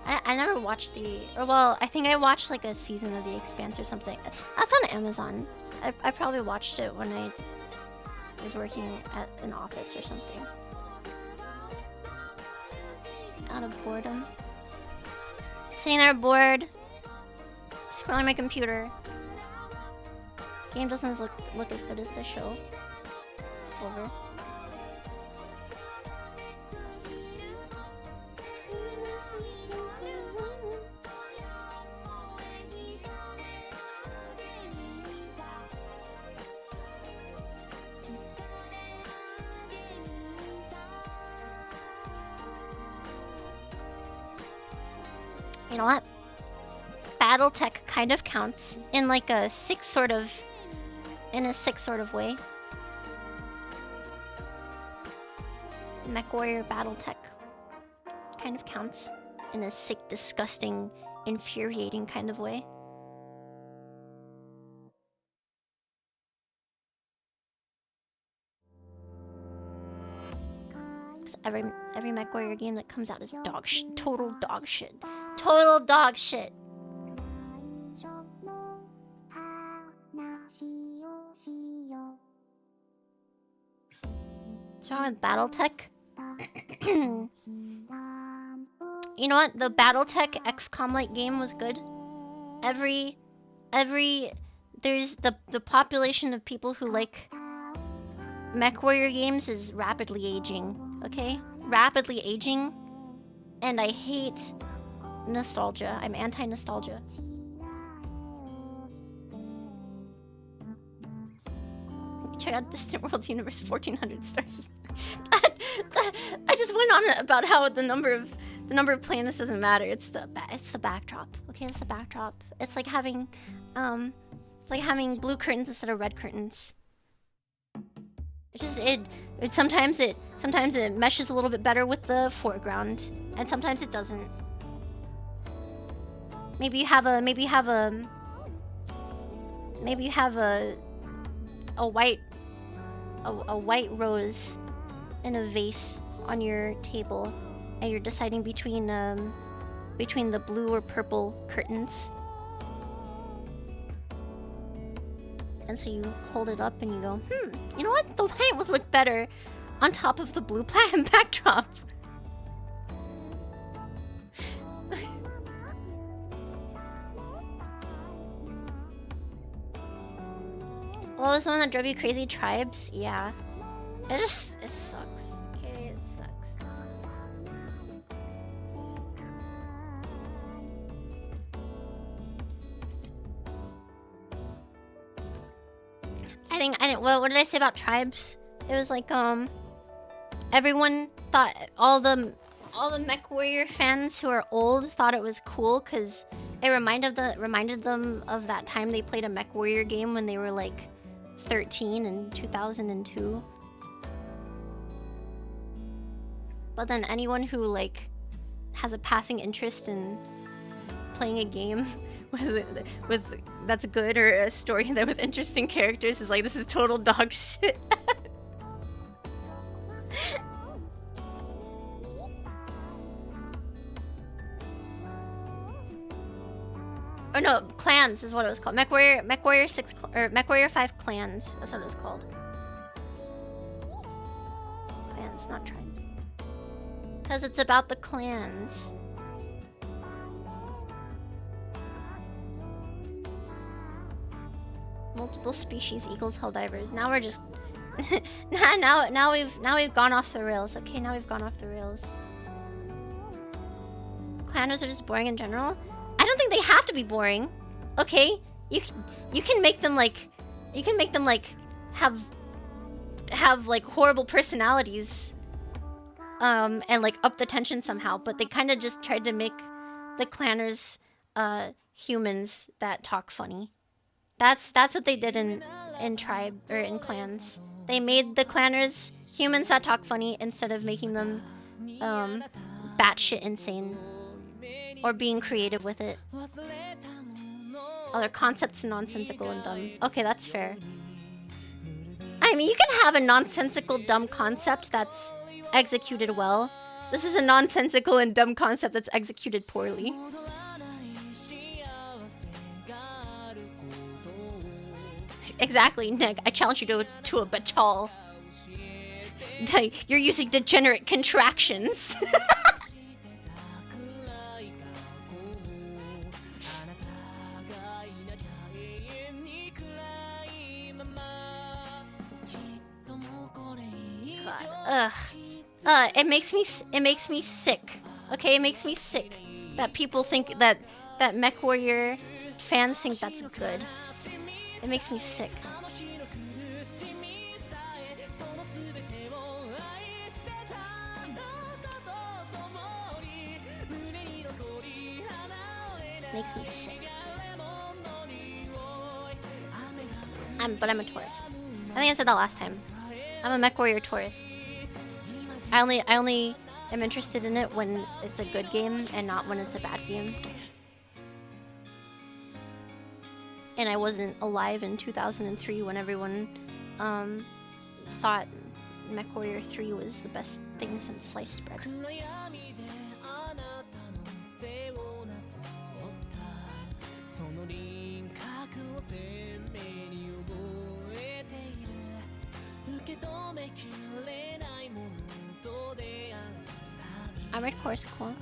I never watched I think I watched like a season of The Expanse or something. That's on Amazon. I probably watched it when I was working at an office or something. Out of boredom. Sitting there bored. Scrolling my computer. Game doesn't look as good as the show. It's over. You know what? Battletech kind of counts in like a sick sort of way. MechWarrior Battletech kind of counts in a sick, disgusting, infuriating kind of way. Because every MechWarrior game that comes out is dog shit. Total dog shit. Total dog shit. What's wrong with Battletech? You know what? The Battletech XCOM-like game was good. There's the population of people who like MechWarrior games is rapidly aging. Okay? Rapidly aging. And I hate nostalgia. I'm anti-nostalgia. Check out Distant Worlds Universe 1400 stars. I just went on about how the number of planets doesn't matter. It's the backdrop. Okay, it's the backdrop. It's like having blue curtains instead of red curtains. Sometimes it meshes a little bit better with the foreground, and sometimes it doesn't. Maybe you have a white rose in a vase on your table, and you're deciding between the blue or purple curtains. And so you hold it up and you go, you know what? The white would look better on top of the blue backdrop. What was the one that drove you crazy? Tribes? Yeah. It sucks. Okay, it sucks. I think well, what did I say about Tribes? It was like everyone thought all the MechWarrior fans who are old thought it was cool because it reminded them of that time they played a MechWarrior game when they were like 13 in 2002. But then anyone who like has a passing interest in playing a game with that's good, or a story that with interesting characters is like, this is total dog shit. Oh no, clans is what it was called. MechWarrior 6 or MechWarrior 5 clans. That's what it was called. Clans, not tribes. Because it's about the clans. Multiple species equals Helldivers. Now we're just now we've gone off the rails. Okay, now we've gone off the rails. Clanners are just boring in general. I don't think they have to be boring. Okay, you can make them like have like horrible personalities, and like up the tension somehow. But they kind of just tried to make the clanners humans that talk funny. That's what they did in tribe or in clans. They made the clanners humans that talk funny instead of making them batshit insane or being creative with it. Oh, their concepts nonsensical and dumb. Okay, that's fair. I mean, you can have a nonsensical dumb concept that's executed well. This is a nonsensical and dumb concept that's executed poorly. Exactly, Nick. I challenge you to a battle. You're using degenerate contractions. God. Ugh. It makes me sick. Okay, it makes me sick that people think that MechWarrior fans think that's good. It makes me sick. Makes me sick. But I'm a tourist. I think I said that last time. I'm a MechWarrior tourist. I only am interested in it when it's a good game and not when it's a bad game. And I wasn't alive in 2003 when everyone thought MechWarrior 3 was the best thing since sliced bread. Armored Core's cool.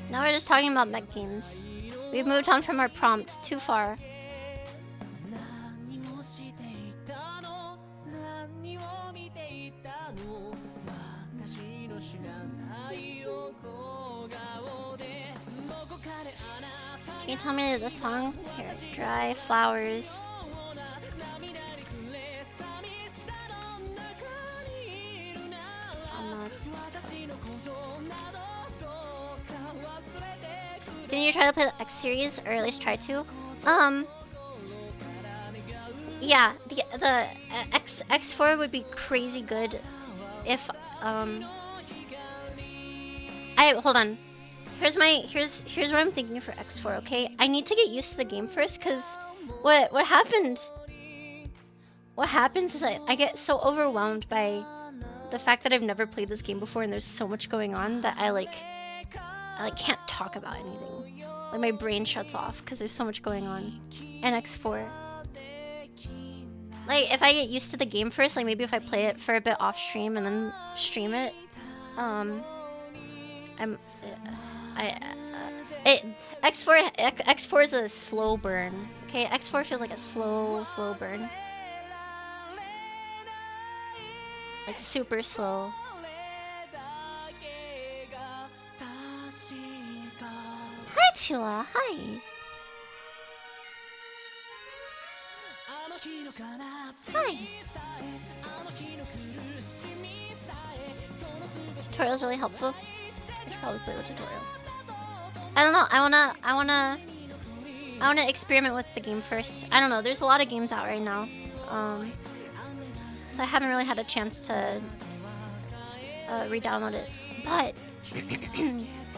Now we're just talking about mech games. We've moved on from our prompt too far. Can you tell me the song? Here, Dry Flowers. Didn't you try to play the X series, or at least try to? Yeah, the X4 would be crazy good if hold on. Here's what I'm thinking for X4. Okay, I need to get used to the game first, cause what happens is I get so overwhelmed by the fact that I've never played this game before and there's so much going on that I can't talk about anything. Like my brain shuts off because there's so much going on. And X4. Like if I get used to the game first, like maybe if I play it for a bit off stream and then stream it, X4 is a slow burn. Okay, X4 feels like a slow burn. Like super slow. Hi Chua, hi. Hi. Tutorial's really helpful. I should probably play the tutorial. I don't know. I wanna experiment with the game first. I don't know. There's a lot of games out right now. So I haven't really had a chance to re-download it.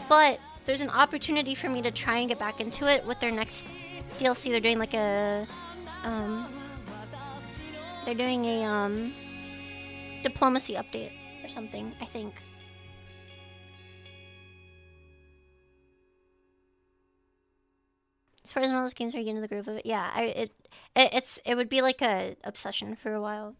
But there's an opportunity for me to try and get back into it with their next DLC. They're doing like a they're doing a diplomacy update or something, I think. As far as one of those games where you get into the groove of it, yeah, it would be like a obsession for a while.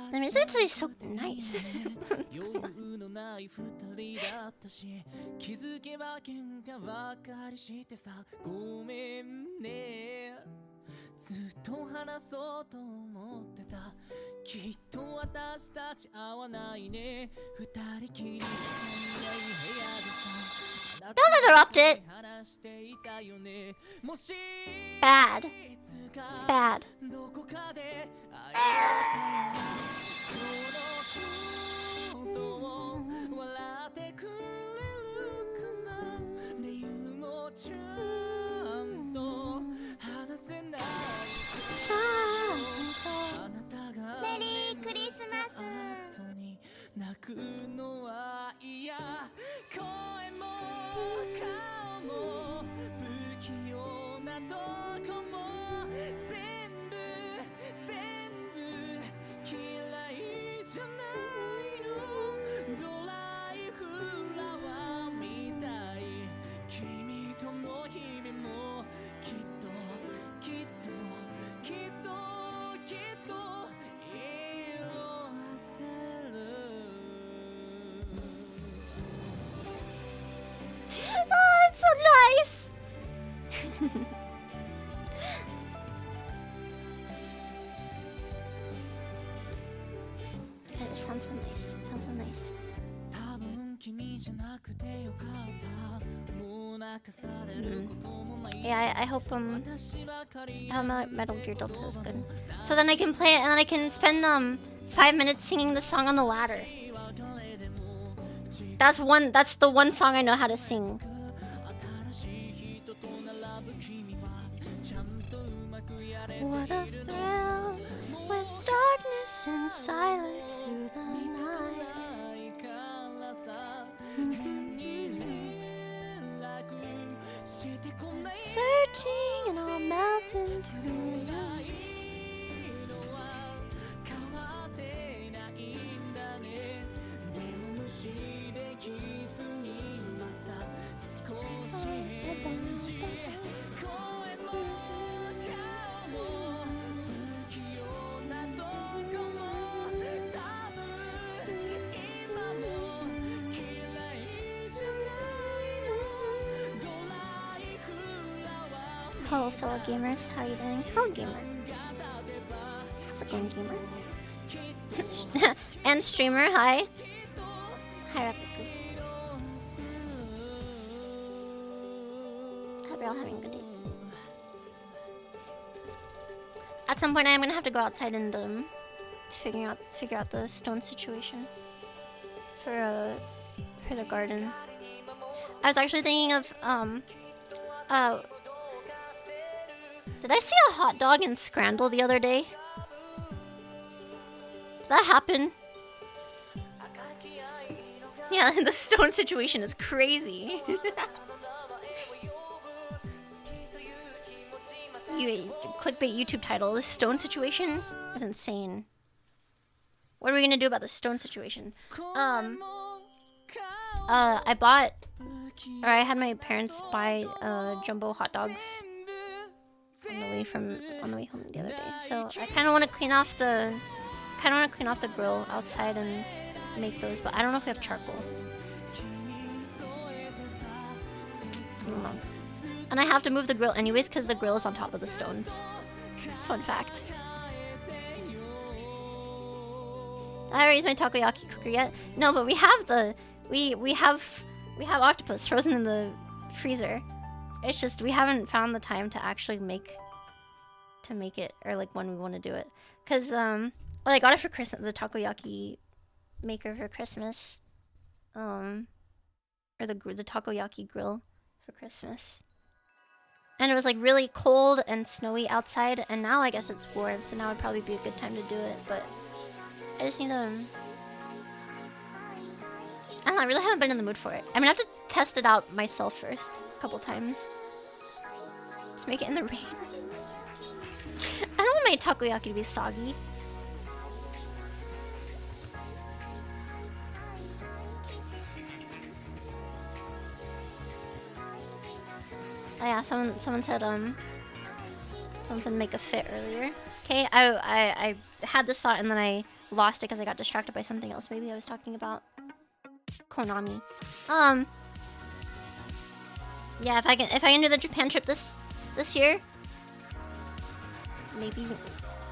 The music today is so nice. 余裕のない二人だったし気づけば喧嘩ばかりしてさごめんねずっと話そうと思ってたきっと私たち合わないね二人きりしかいない部屋でさ Don't interrupt it. Bad. Bad. Merry Christmas. 泣くのは嫌声も顔も不器用なとこも全部嫌いじゃないのドライフラワーみたい君との日々もきっとOh, it's so nice. God, it sounds so nice. It sounds so nice. Yeah, I hope Metal Gear Delta is good. So then I can play it and then I can spend 5 minutes singing the song on the ladder. That's the one song I know how to sing. What a thrill with darkness and silence through the night. Searching and all melting to Hello, fellow gamers. How are you doing? Hello, gamer. How's it going, gamer? And streamer, hi. Hi, Rapiku. Hope you're all having good days. At some point, I'm gonna have to go outside and figure out the stone situation for the garden. I was actually thinking of did I see a hot dog in Scrandle the other day? Did that happen? Yeah, the stone situation is crazy. Clickbait YouTube title, the stone situation is insane. What are we gonna do about the stone situation? I had my parents buy jumbo hot dogs on the way home the other day. So I kind of want to clean off the grill outside and make those, but I don't know if we have charcoal. I don't know. And I have to move the grill anyways because the grill is on top of the stones. Fun fact. I haven't used my takoyaki cooker yet. No, but we have we have octopus frozen in the freezer. It's just we haven't found the time to actually make it, or like when we want to do it. Cause well, I got it for Christmas, the takoyaki maker for Christmas. or the takoyaki grill for Christmas. And it was like really cold and snowy outside, and now I guess it's warm, so now would probably be a good time to do it, but I just need to... I don't know, I really haven't been in the mood for it. I'm gonna have to test it out myself first, a couple times. Just make it in the rain. I don't want my takoyaki to be soggy. Oh yeah, someone said make a fit earlier. Okay, I had this thought and then I lost it because I got distracted by something else. Maybe I was talking about Konami. Yeah, if I can do the Japan trip this year, maybe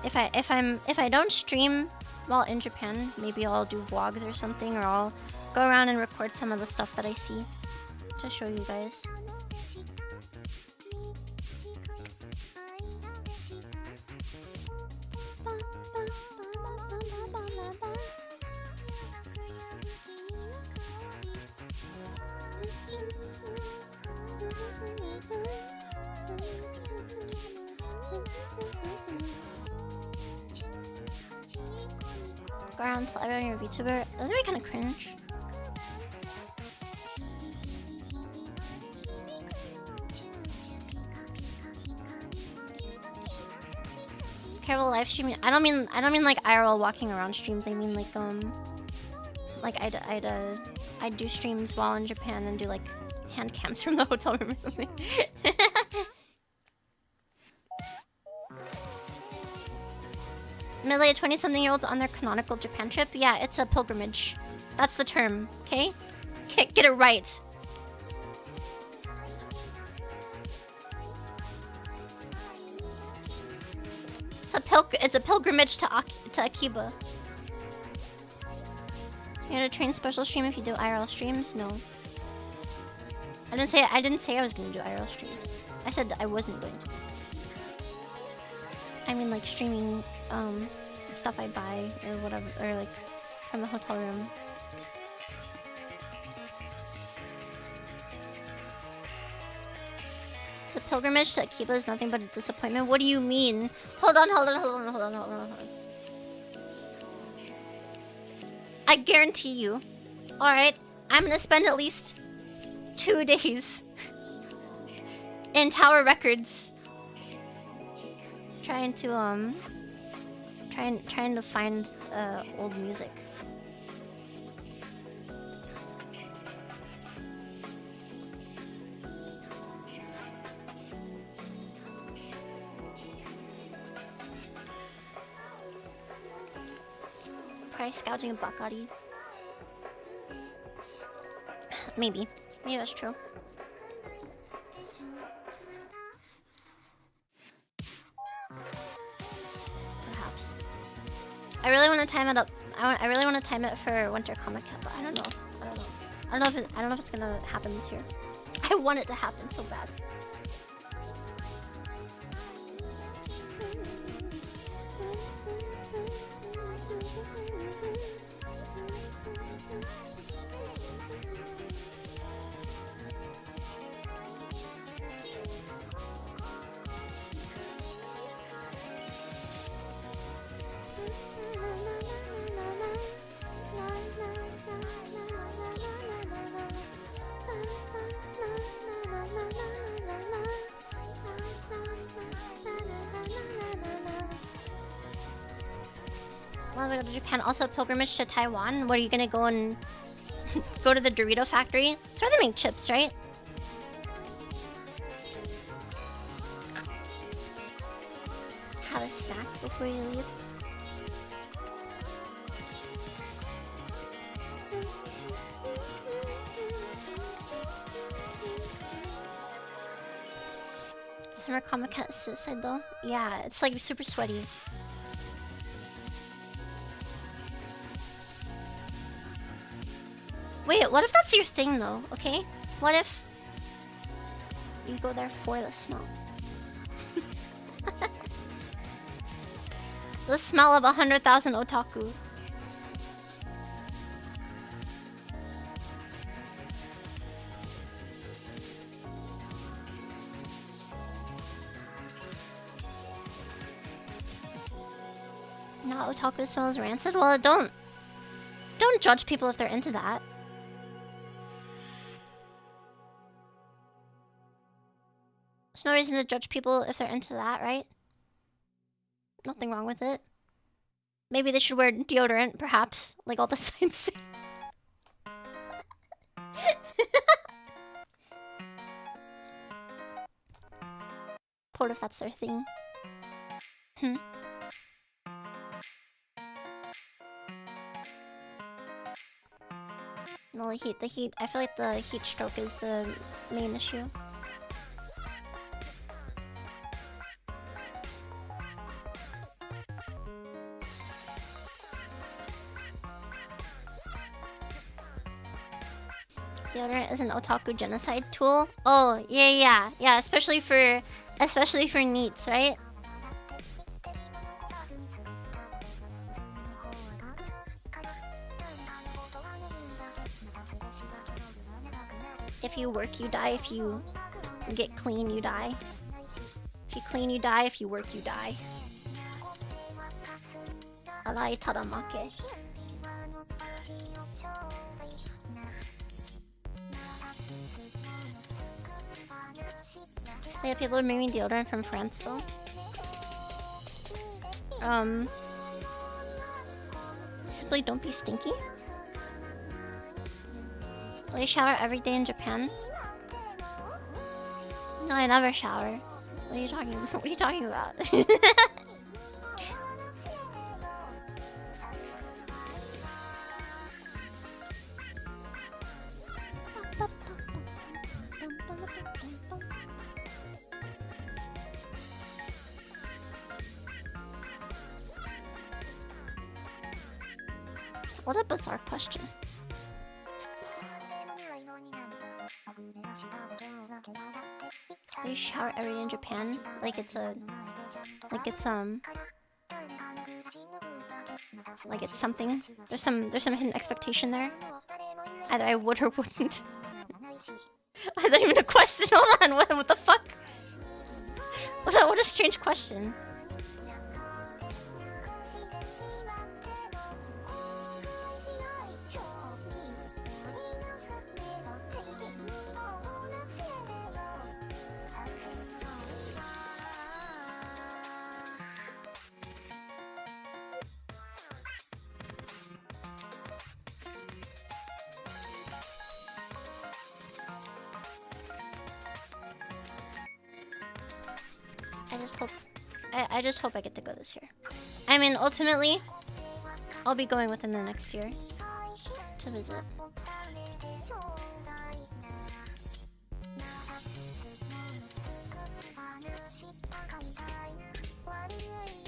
if I don't stream while in Japan, maybe I'll do vlogs or something, or I'll go around and record some of the stuff that I see to show you guys. Go around tell everyone you're a VTuber. That'd be kind of cringe. Careful live streaming. I don't mean like IRL walking around streams. I mean like I'd do streams while in Japan and do like hand cams from the hotel room or something. Melee 20-something-year-olds on their canonical Japan trip. Yeah, it's a pilgrimage. That's the term, okay? Get it right. It's a pilgrimage to Akiba. You're gonna train special stream if you do IRL streams? No. I didn't say I was gonna do IRL streams. I said I wasn't going to. I mean like streaming stuff I buy or whatever, or like from the hotel room. The pilgrimage to Akiba is nothing but a disappointment. What do you mean? Hold on. I guarantee you. Alright, I'm gonna spend at least 2 days in Tower Records trying to find old music. Price gouging a Bakari. Maybe that's true. Perhaps. I really want to time it up. I really want to time it for Winter Comic Con, but I don't know. I don't know if it's gonna happen this year. I want it to happen so bad. Well, we go to Japan. Also, pilgrimage to Taiwan. What are you gonna go and go to the Dorito factory? It's where they make chips, right? Have a snack before you leave. Summer Comic Con suicide though. Yeah, it's like super sweaty. Wait, what if that's your thing though, okay? What if you go there for the smell? The smell of 100,000 otaku. Not otaku smells rancid? Well, don't judge people if they're into that. There's no reason to judge people if they're into that, right? Nothing wrong with it. Maybe they should wear deodorant, perhaps, like all the signs say. Port if that's their thing. No, the heat. I feel like the heat stroke is the main issue. Deodorant is an otaku genocide tool. Oh, yeah. Especially for NEETs, right? If you work, you die. If you get clean, you die. If you clean, you die. If you work, you die. Arai tadamake. Yeah, people are bringing deodorant from France though. Simply don't be stinky. Will you shower every day in Japan? No, I never shower. What are you talking about? What are you talking about? What a bizarre question. Do you shower every day in Japan? Like it's something. There's some hidden expectation there. Either I would or wouldn't. Why is that even a question? Hold on, what the fuck? What a strange question. I just hope I get to go this year. I mean, ultimately, I'll be going within the next year to visit.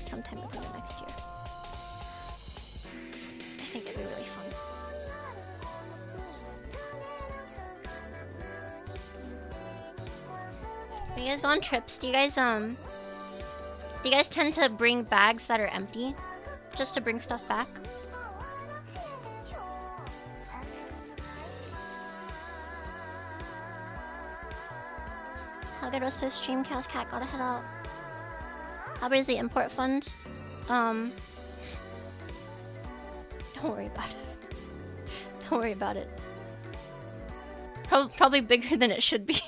Sometime within the next year. I think it'd be really fun. When you guys go on trips, do you guys tend to bring bags that are empty? Just to bring stuff back? How good was the stream? Chaos Cat gotta head out. How big is the import fund? Don't worry about it. Don't worry about it. Probably bigger than it should be.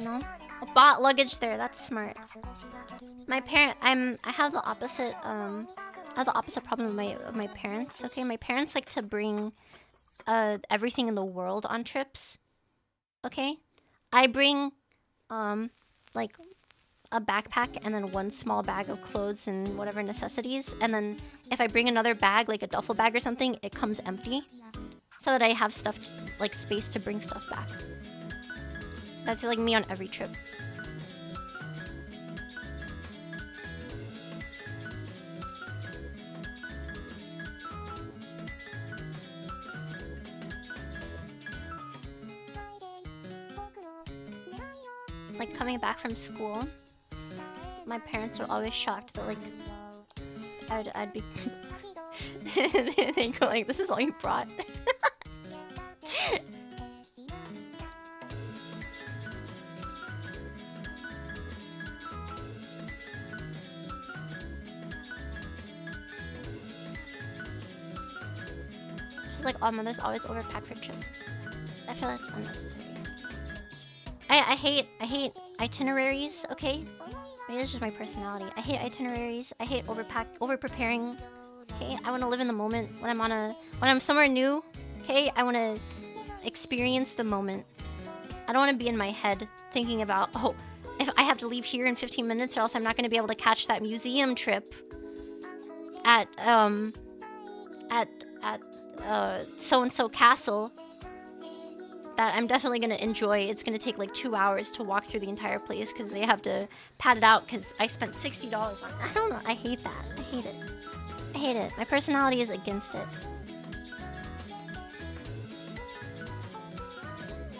No? I bought luggage there, that's smart. My I have the opposite problem of my parents, okay? My parents like to bring everything in the world on trips. Okay? I bring like a backpack and then one small bag of clothes and whatever necessities, and then if I bring another bag, like a duffel bag or something, it comes empty. So that I have stuff, like space to bring stuff back. That's like me on every trip. Like coming back from school, my parents were always shocked that like I'd be they go like, this is all you brought. like all mothers always overpack for trips. I feel that's unnecessary. I hate itineraries, okay? Maybe it's just my personality. I hate itineraries. I hate over preparing. Okay? I want to live in the moment when I'm somewhere new. Okay? I want to experience the moment. I don't want to be in my head thinking about, oh, if I have to leave here in 15 minutes or else I'm not going to be able to catch that museum trip at so-and-so castle that I'm definitely going to enjoy. It's going to take like 2 hours to walk through the entire place because they have to pad it out because I spent $60 on it. I don't know. I hate that. I hate it. I hate it. My personality is against it.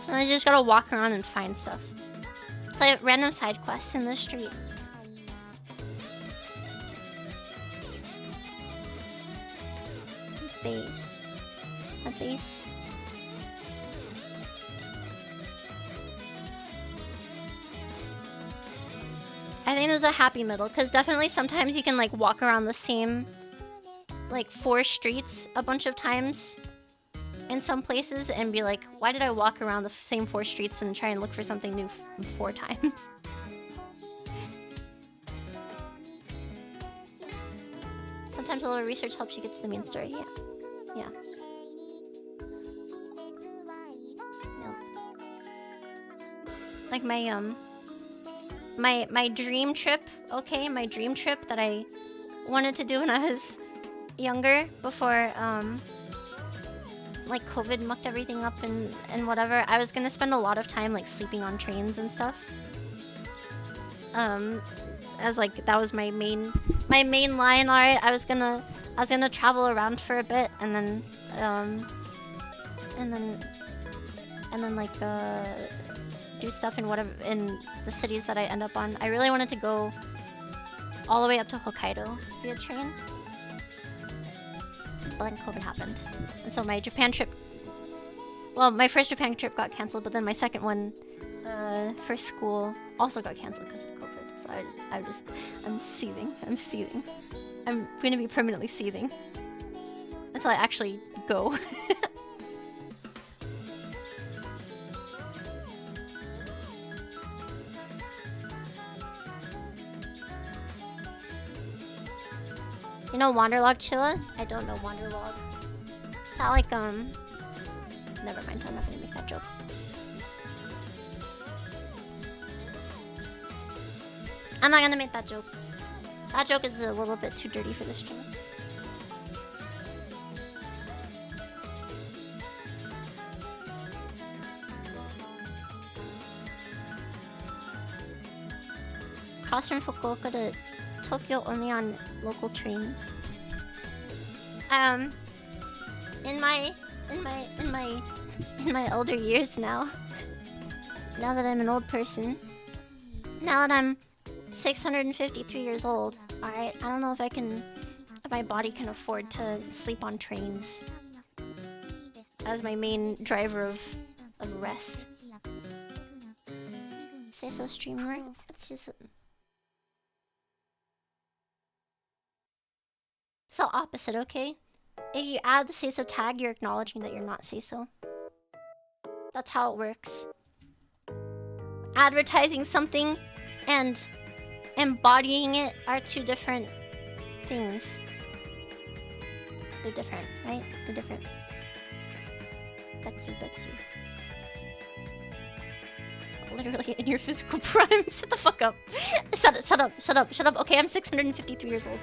So I just gotta walk around and find stuff. It's like random side quests in the street. Based. A based. I think there's a happy middle, because definitely sometimes you can like walk around the same like 4 streets a bunch of times in some places and be like, why did I walk around the same 4 streets and try and look for something new 4 times? Sometimes a little research helps you get to the main story. Yeah. Yeah. Like my dream trip, okay? My dream trip that I wanted to do when I was younger before like COVID mucked everything up and whatever. I was gonna spend a lot of time like sleeping on trains and stuff. As like that was my main line. All right, I was gonna travel around for a bit and then like do stuff in whatever in the cities that I end up on. I really wanted to go all the way up to Hokkaido via train. But then COVID happened. And so my Japan trip... Well, my first Japan trip got cancelled, but then my second one for school also got cancelled because of COVID. So I'm seething. I'm seething. I'm going to be permanently seething. Until I actually go. You know Wanderlog Chilla? I don't know Wanderlog. Is that like, never mind, I'm not gonna make that joke. I'm not gonna make that joke. That joke is a little bit too dirty for this channel. Cross from Fukuoka to Tokyo only on local trains. In my older years now that I'm an old person, now that I'm 653 years old, alright, I don't know if my body can afford to sleep on trains as my main driver of rest. Say so streamer? Let's see so. It's the opposite, okay? If you add the say so tag, you're acknowledging that you're not say so. That's how it works. Advertising something and embodying it are 2 different things. They're different, right? They're different. Betsu. Literally in your physical prime. Shut the fuck up. Shut up. Okay, I'm 653 years old.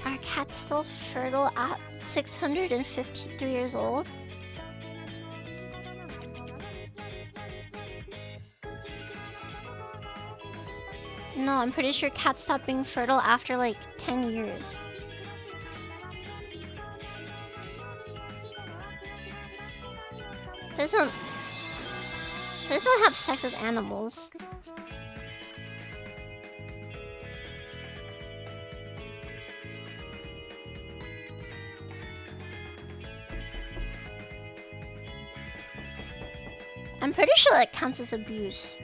Are cats still fertile at 653 years old. No, I'm pretty sure cats stop being fertile after like 10 years. They just don't have sex with animals. I'm pretty sure that counts as abuse.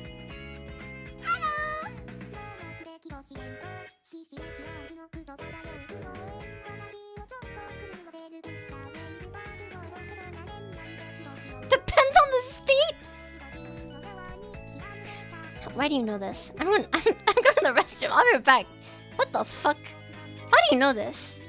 Depends on the state. Why do you know this? I'm going to the restroom. I'll be right back. What the fuck? How do you know this?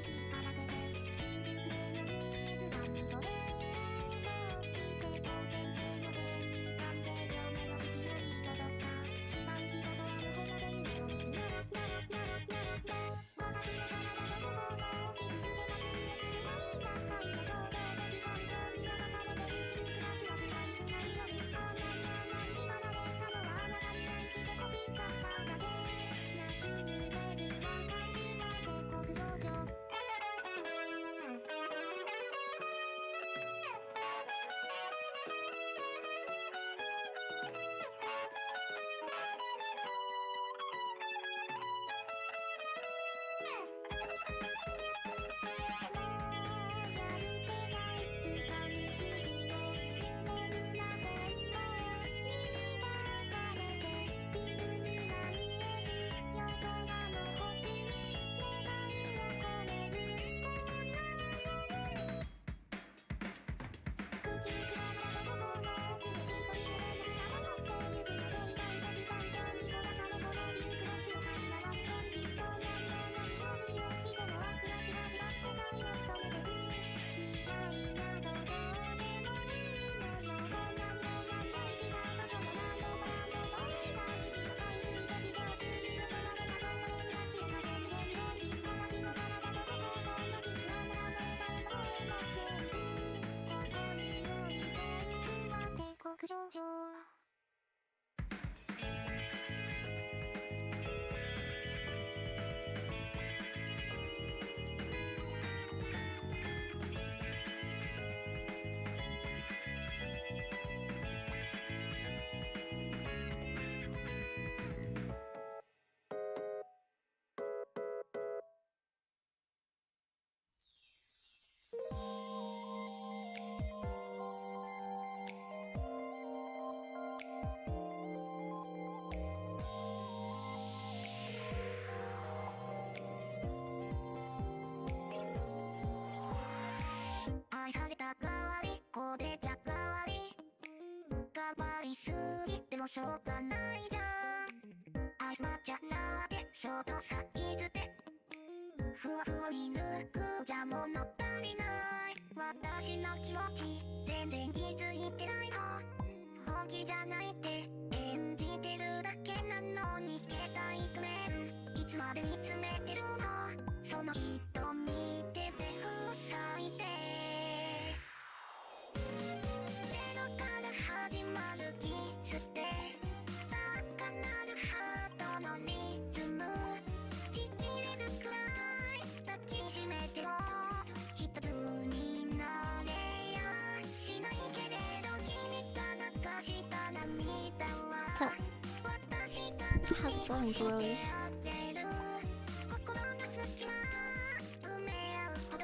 How's it going, bros?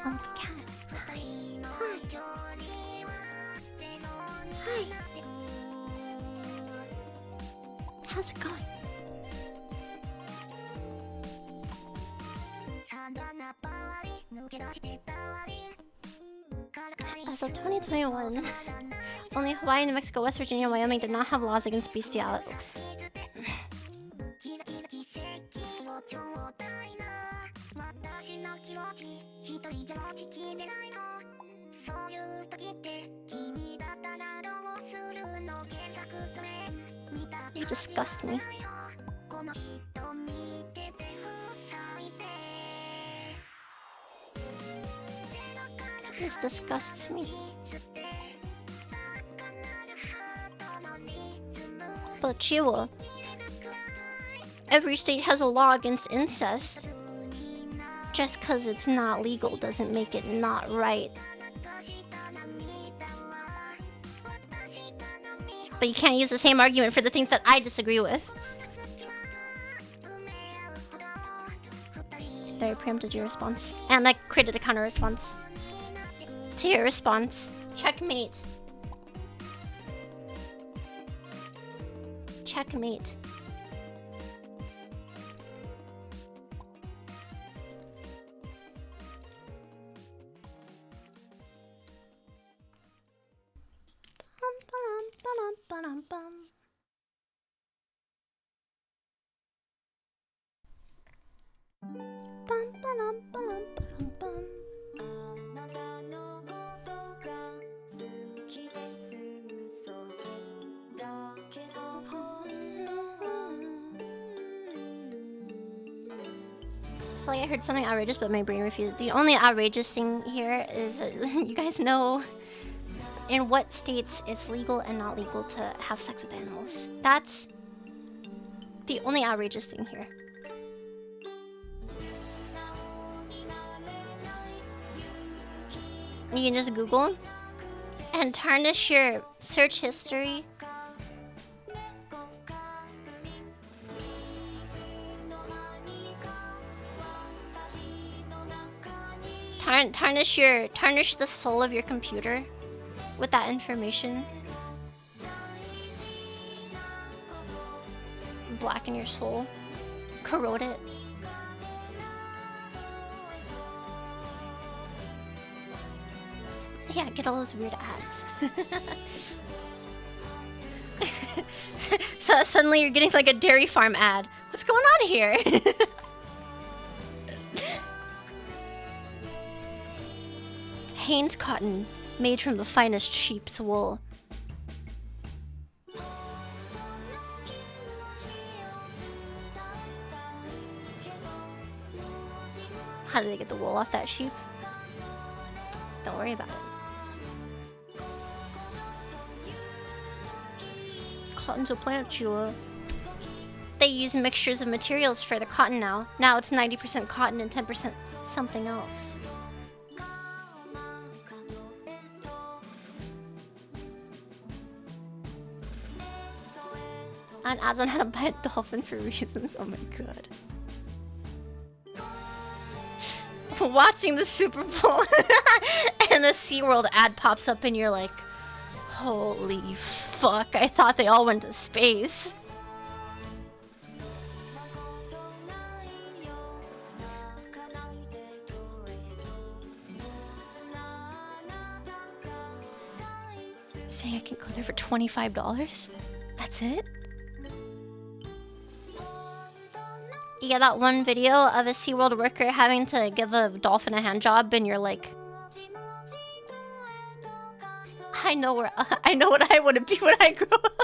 Oh, cat. Hi. Hi. How's it going? As of 2021, only Hawaii, New Mexico, West Virginia, and Wyoming did not have laws against bestiality. You disgust me. This disgusts me. But Chiwa, every state has a law against incest. Just because it's not legal doesn't make it not right. But you can't use the same argument for the things that I disagree with. There, I preempted your response. And I created a counter response to your response. Checkmate. Checkmate. Bum. I feel like I heard something outrageous, but my brain refused. The only outrageous thing here is you guys know in what states it's legal and not legal to have sex with animals. That's the only outrageous thing here. You can just Google and tarnish your search history. Tarnish the soul of your computer with that information. Blacken your soul. Corrode it. Yeah, get all those weird ads. So suddenly you're getting like a dairy farm ad. What's going on here? Hanes cotton, made from the finest sheep's wool. How do they get the wool off that sheep? Don't worry about it. Cotton's a plant, Chua. They use mixtures of materials for the cotton now. Now it's 90% cotton and 10% something else. And ads on how to buy a dolphin for reasons. Oh my god. Watching the Super Bowl and a SeaWorld ad pops up and you're like, holy fuck, I thought they all went to space. You're saying I can go there for $25? That's it? You get that one video of a SeaWorld worker having to give a dolphin a hand job and you're like, I know what I want to be when I grow up.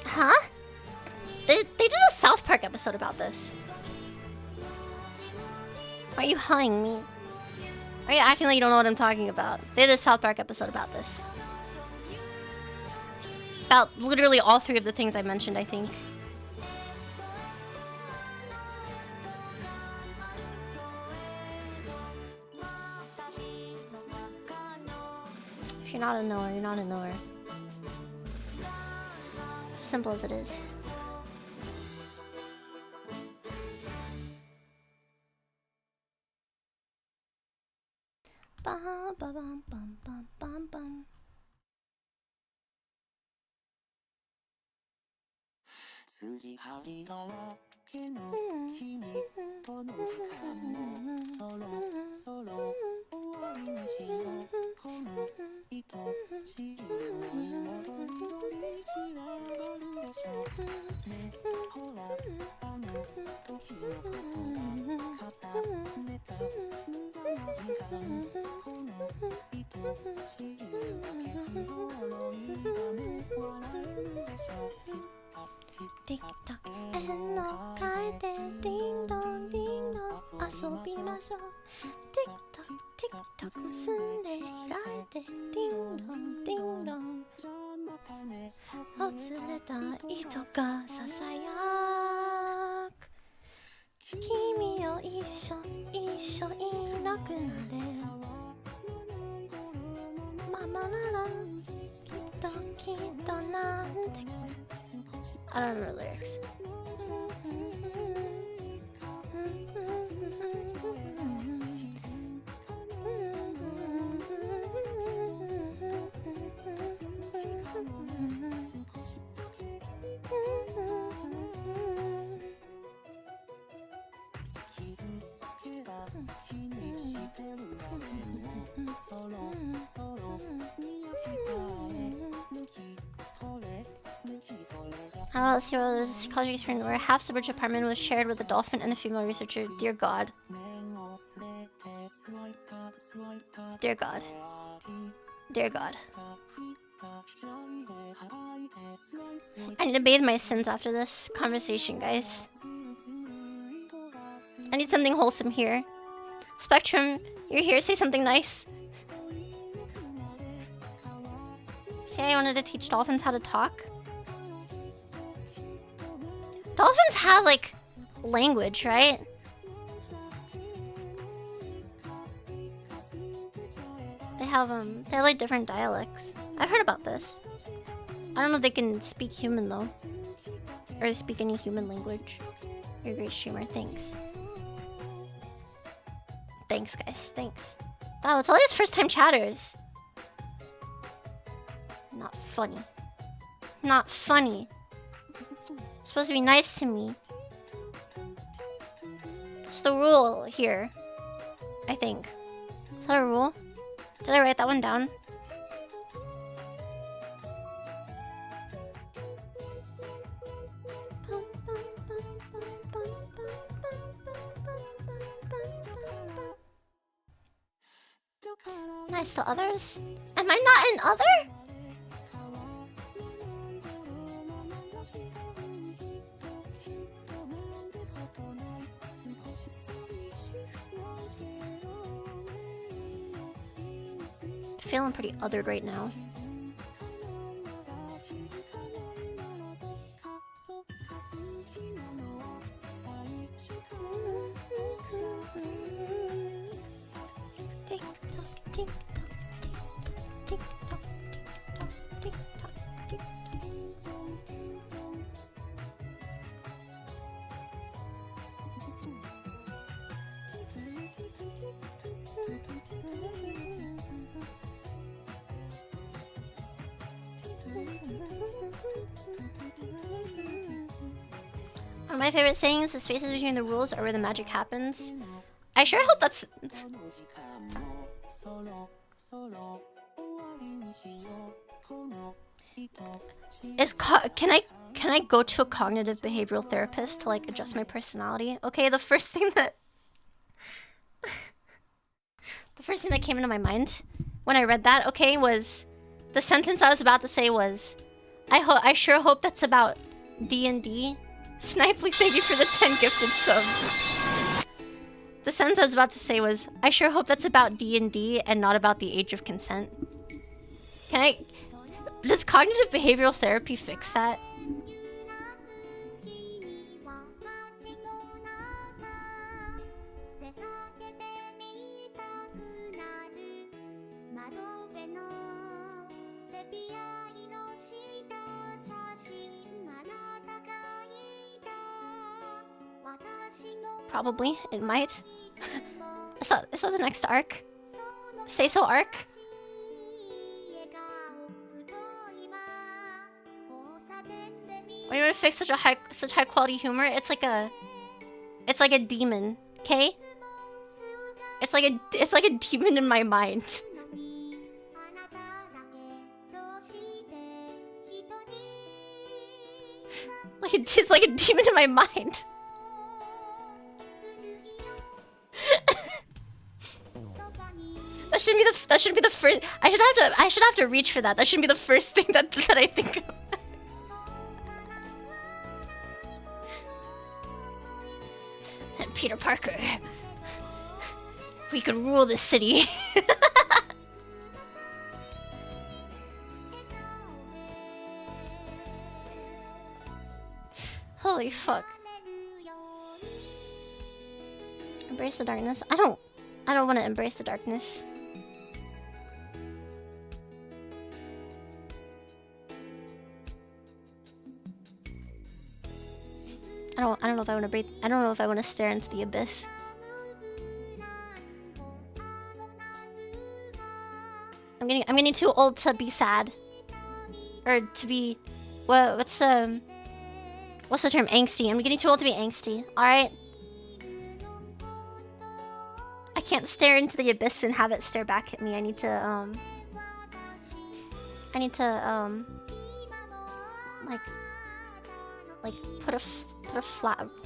Huh? They did a South Park episode about this. Why are you hugging me? Are you acting like you don't know what I'm talking about? They did a South Park episode about this. About literally all three of the things I mentioned, I think. If you're not a knower, you're not a knower. It's as simple as it is. Bum, bum, bum, bum, bum, bum, bum. Tick tock 円の回転 Ding dong ding dong 遊びましょう Tick tock tick tock 結んで開いて Ding dong ding dong ほつれた糸がささやく君よ一緒いなくなれママならきっとなんて I don't remember lyrics. Let's see what there's a psychology experiment where a half-submerged apartment was shared with a dolphin and a female researcher. Dear God. Dear God. Dear God. I need to bathe my sins after this conversation, guys. I need something wholesome here. Spectrum, you're here. Say something nice. See, I wanted to teach dolphins how to talk. Dolphins have, like, language, right? They have, like, different dialects. I've heard about this. I don't know if they can speak human, though. Or speak any human language. You're a great streamer. Thanks. Thanks, guys. Thanks. Wow, it's all these first-time chatters. Not funny. Not funny. Supposed to be nice to me. It's the rule here. I think. Is that a rule? Did I write that one down? Nice to others? Am I not an other? Feeling pretty othered right now. Tick tock, tick tock, tick tock, tick tock, tick tock. One of my favorite sayings, the spaces between the rules are where the magic happens. I sure hope that's... Can I go to a cognitive behavioral therapist to, like, adjust my personality? Okay, the first thing that came into my mind when I read that, okay, was the sentence I was about to say was, I sure hope that's about D&D. Snipely, thank you for the 10 gifted subs. The sentence I was about to say was, I sure hope that's about D&D and not about the age of consent. Does cognitive behavioral therapy fix that? Probably, it might. Is that the next arc? Say so arc? Why do you want to fix such high quality humor? It's like a demon, okay? It's like a demon in my mind. It's like a demon in my mind. That should be the first. I should have to reach for that. That shouldn't be the first thing that I think of. And Peter Parker. We could rule this city. Holy fuck. Embrace the darkness. I don't want to embrace the darkness. I don't know if I want to breathe. I don't know if I want to stare into the abyss. I'm getting too old to be sad. Or to be what's the term? Angsty. I'm getting too old to be angsty. Alright? I can't stare into the abyss and have it stare back at me. I need to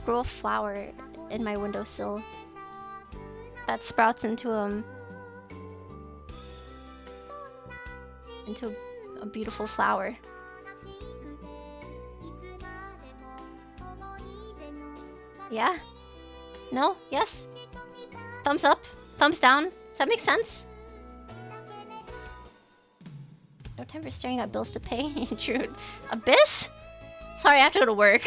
grow a flower in my windowsill that sprouts into a beautiful flower. Yeah? No? Yes? Thumbs up? Thumbs down? Does that make sense? No time for staring at bills to pay. True. Abyss? Sorry, I have to go to work.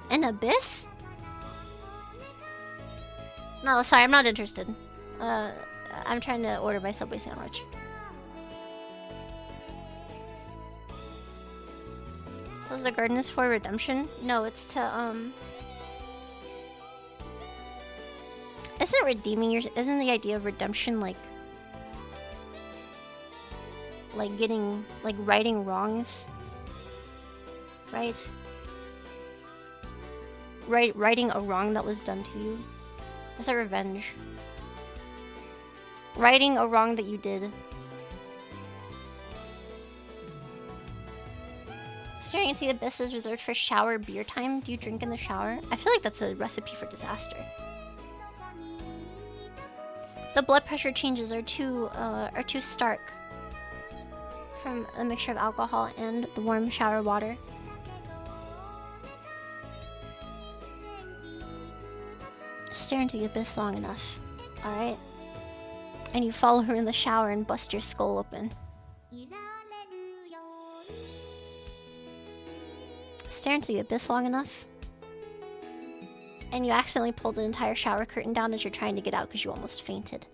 An abyss? No, sorry, I'm not interested. I'm trying to order my Subway sandwich. So the garden is for redemption? No, it's to Isn't redeeming isn't the idea of redemption like getting righting wrongs? Right? Righting a wrong that was done to you. Or is that revenge? Righting a wrong that you did. Staring into the abyss is reserved for shower beer time. Do you drink in the shower? I feel like that's a recipe for disaster. The blood pressure changes are too stark from a mixture of alcohol and the warm shower water. Stare into the abyss long enough, alright? And you follow her in the shower and bust your skull open. Stare into the abyss long enough, and you accidentally pulled the entire shower curtain down as you're trying to get out because you almost fainted.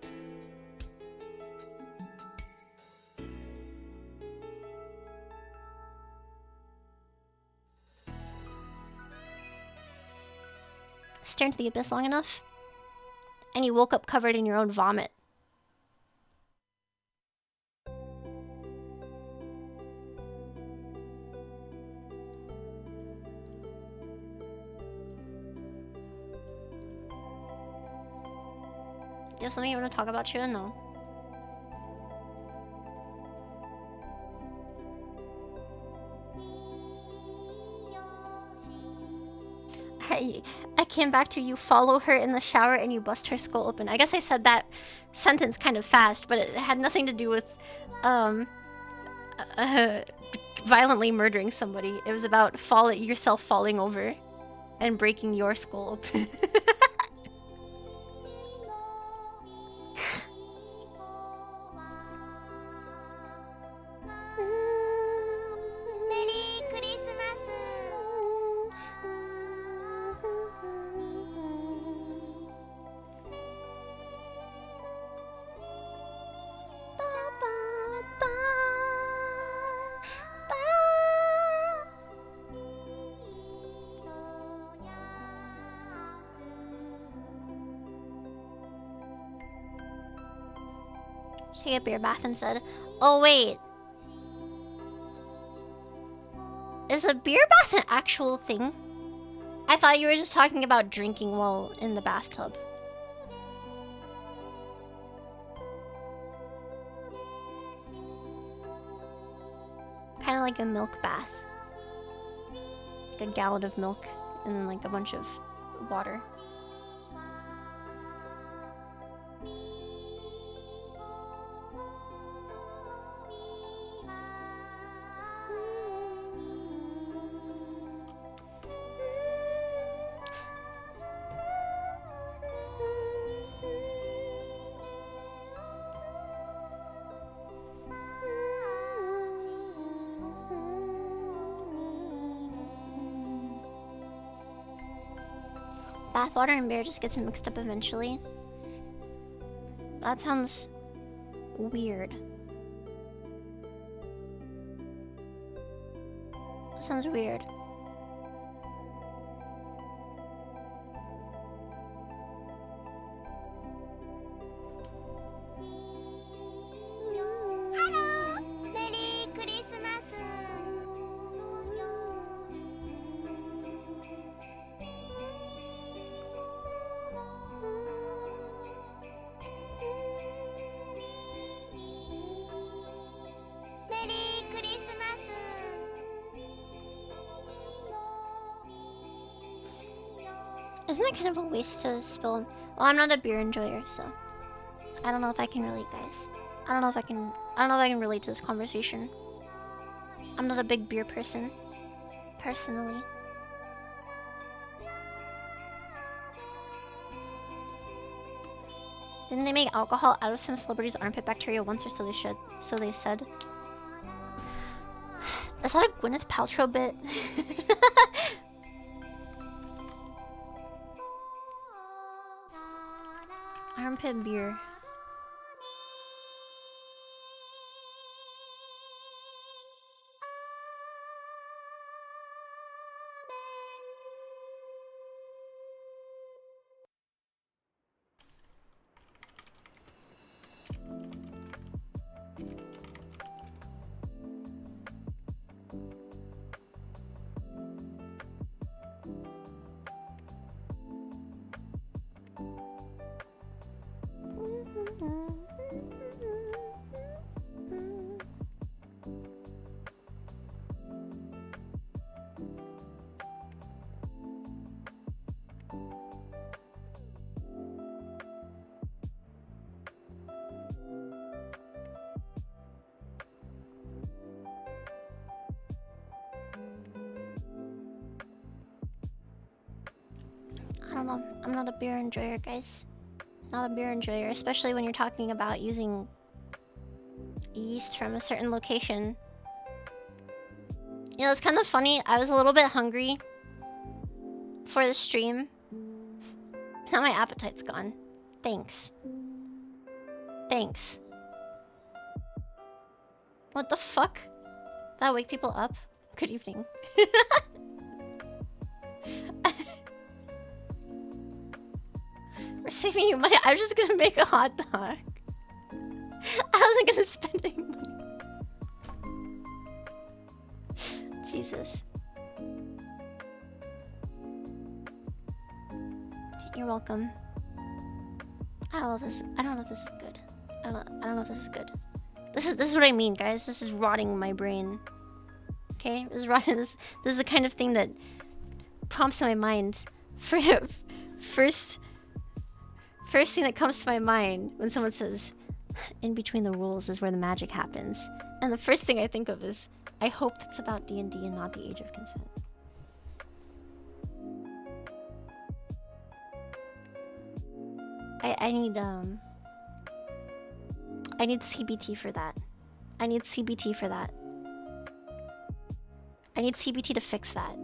Stare into the abyss long enough, and you woke up covered in your own vomit. Do you have something you want to talk about, Chua? No. I came back to you follow her in the shower and you bust her skull open. I guess I said that sentence kind of fast, but it had nothing to do with violently murdering somebody. It was about yourself falling over and breaking your skull open. Take a beer bath instead. Oh wait. Is a beer bath an actual thing? I thought you were just talking about drinking while in the bathtub. Kind of like a milk bath. like a gallon of milk and then like a bunch of water. Bathwater and beer just gets mixed up eventually. That sounds weird. That sounds weird. Hello! Merry Christmas! Merry Christmas! Isn't it kind of a waste to spill? Well, I'm not a beer enjoyer, so I don't know if I can relate, guys. I don't know if I can relate to this conversation. I'm not a big beer person, personally. Didn't they make alcohol out of some celebrity's armpit bacteria once, or so they said? Is that a Gwyneth Paltrow bit? Armpit beer. I don't know. I'm not a beer enjoyer, guys. Not a beer enjoyer, especially when you're talking about using yeast from a certain location. You know, it's kind of funny. I was a little bit hungry for the stream. Now my appetite's gone. Thanks. Thanks. What the fuck? That wake people up? Good evening. We're saving you money. I was just gonna make a hot dog. I wasn't gonna spend any money. Jesus. You're welcome. I don't know if this is good. I don't know if this is good. This is what I mean, guys. This is rotting my brain. Okay? This is rotting. This is the kind of thing that prompts my mind. First thing that comes to my mind when someone says, "In between the rules is where the magic happens," and the first thing I think of is, I hope it's about D&D and not the age of consent. I need CBT for that. I need CBT for that. I need CBT to fix that.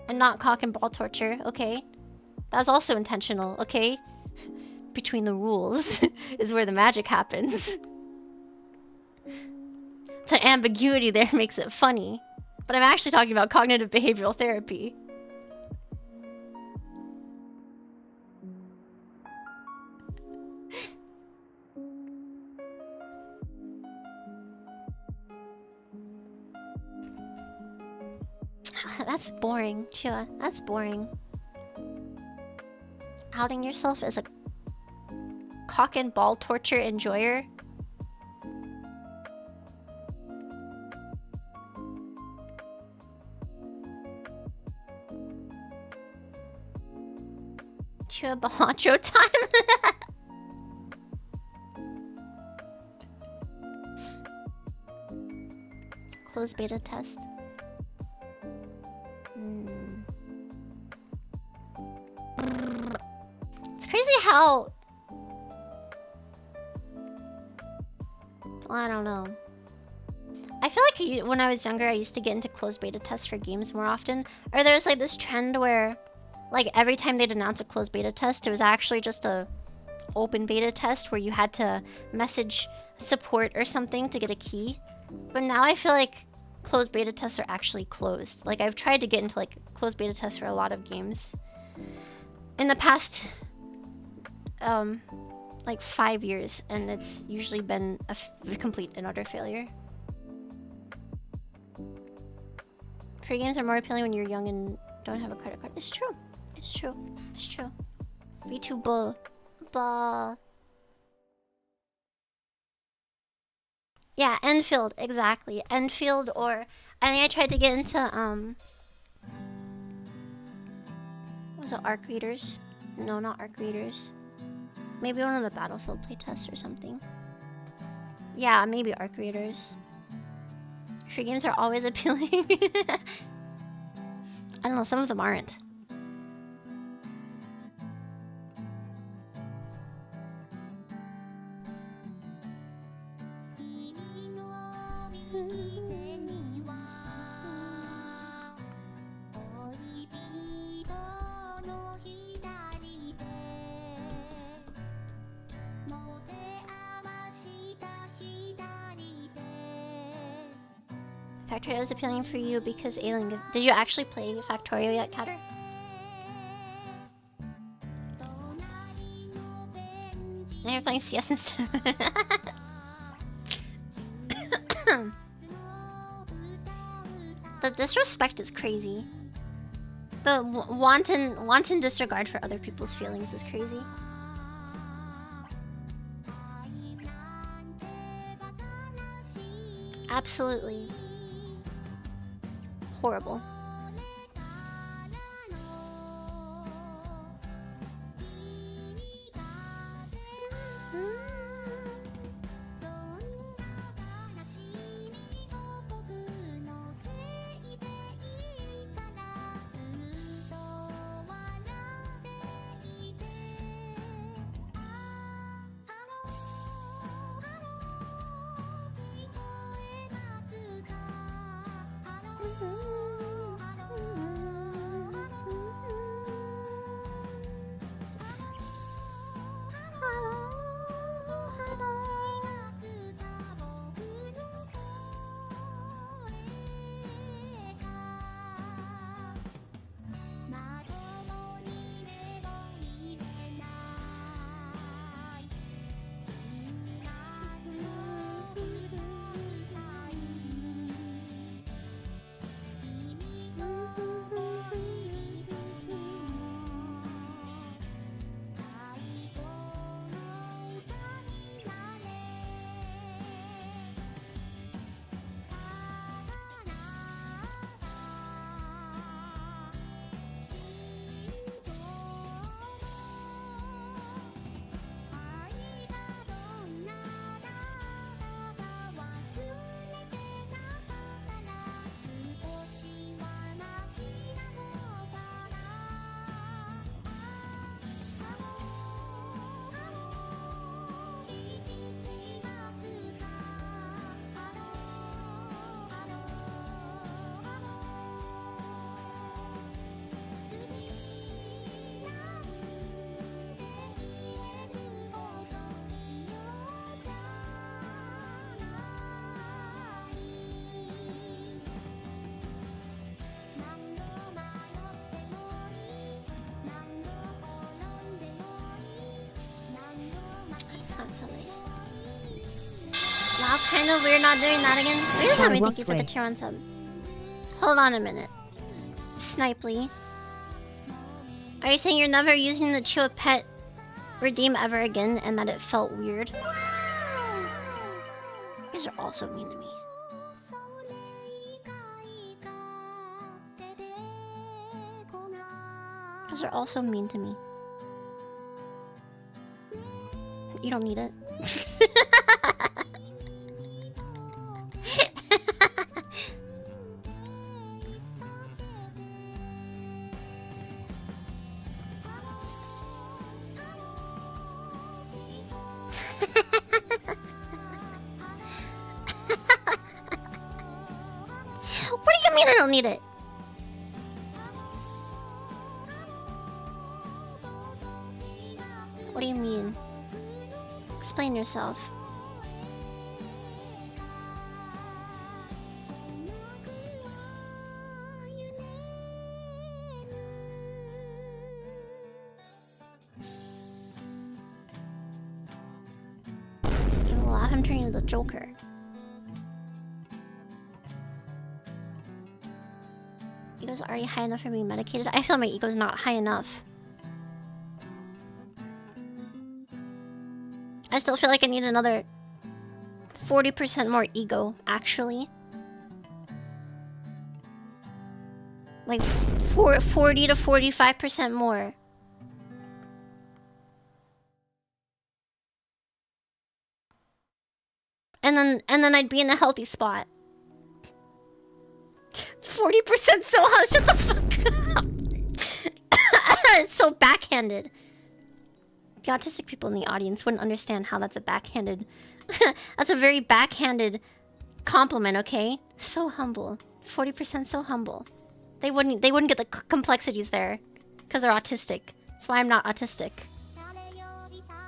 And not cock and ball torture, okay? That's also intentional, okay? Between the rules is where the magic happens. The ambiguity there makes it funny. But I'm actually talking about cognitive behavioral therapy. That's boring, Chua. That's boring. Outing yourself as a cock and ball torture enjoyer? Chiwabacho time. Closed beta test. It's crazy how... I don't know. I feel like when I was younger, I used to get into closed beta tests for games more often. Or there was like this trend where, like, every time they'd announce a closed beta test, it was actually just a open beta test where you had to message support or something to get a key. But now I feel like closed beta tests are actually closed. Like, I've tried to get into like closed beta tests for a lot of games in the past like 5 years, and it's usually been a complete and utter failure. Free games are more appealing when you're young and don't have a credit card. It's true. It's true. It's true. VTuber. Bah. Yeah, Enfield, exactly. Enfield, or I think I tried to get into was it Arc Readers? No, not Arc Readers. Maybe one of the Battlefield playtests or something. Yeah, maybe Arc Readers. Free games are always appealing. I don't know, some of them aren't. Factorio is appealing for you because Alien... Did you actually play Factorio yet, Catter? Now you're playing CS instead. The disrespect is crazy. The wanton disregard for other people's feelings is crazy. Absolutely. Horrible. Kind of weird not doing that again. Wait, let me thank you for the tier 1 sub. Hold on a minute. Snipely. Are you saying you're never using the Chiwa Pet redeem ever again and that it felt weird? You guys are also mean to me. You guys are also mean to me. You don't need it. What do you mean I don't need it? What do you mean? Explain yourself. It will allow him turning into the Joker. Ego's already high enough for being medicated. I feel my ego's not high enough. I still feel like I need another 40% more ego, actually. Like 40 to 45% more. And then I'd be in a healthy spot. 40% so hot. Shut the fuck up. It's so backhanded. The autistic people in the audience wouldn't understand how that's a backhanded... That's a very backhanded compliment, okay? So humble. 40% so humble. They wouldn't get the complexities there. Because they're autistic. That's why I'm not autistic.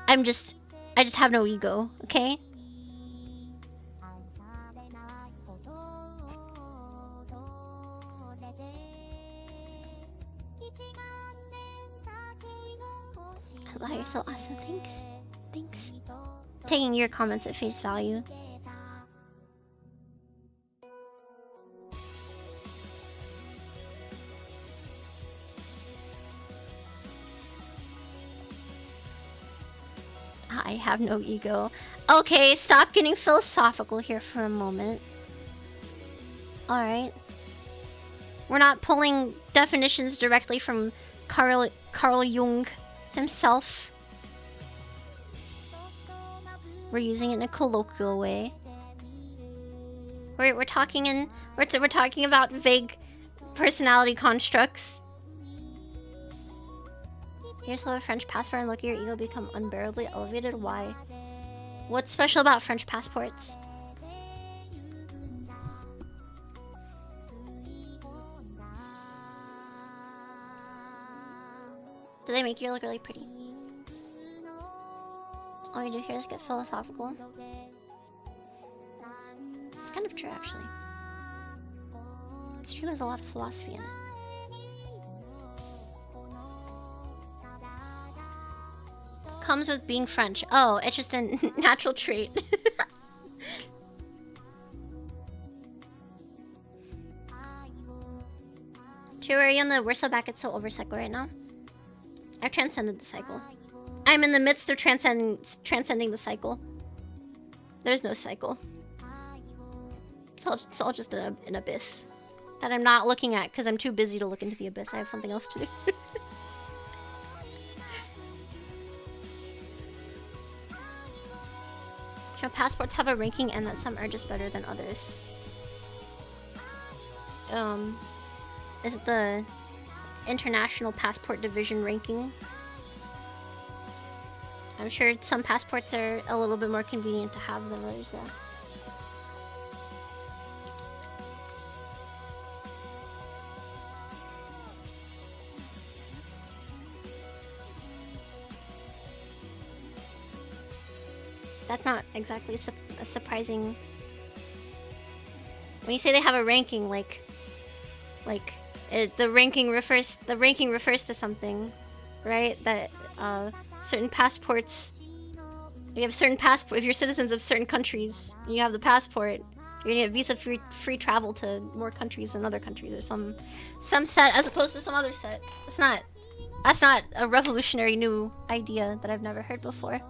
I just have no ego, okay? Wow, you're so awesome. Thanks. Thanks. Taking your comments at face value. I have no ego. Okay, stop getting philosophical here for a moment. Alright. We're not pulling definitions directly from Carl Jung himself. We're using it in a colloquial way. We're talking about vague personality constructs. You still have a French passport and look at your ego become unbearably elevated. Why? What's special about French passports? Do they make you look really pretty? All you do here is get philosophical. It's kind of true, actually. This stream has a lot of philosophy in it. Comes with being French. Oh, it's just a natural trait. Too, are you on the we're so back, it's so over cycle right now? I've transcended the cycle. I'm in the midst of transcending the cycle. There's no cycle. It's all just an abyss that I'm not looking at because I'm too busy to look into the abyss. I have something else to do. Sure, passports have a ranking and that some are just better than others. Is it the International Passport Division ranking? I'm sure some passports are a little bit more convenient to have than others, yeah. That's not exactly a surprising... When you say they have a ranking, the ranking refers to something, right? That certain passports, you have certain passport. If you're citizens of certain countries, and you have the passport, you're gonna get visa free travel to more countries than other countries, or some set as opposed to some other set. That's not a revolutionary new idea that I've never heard before.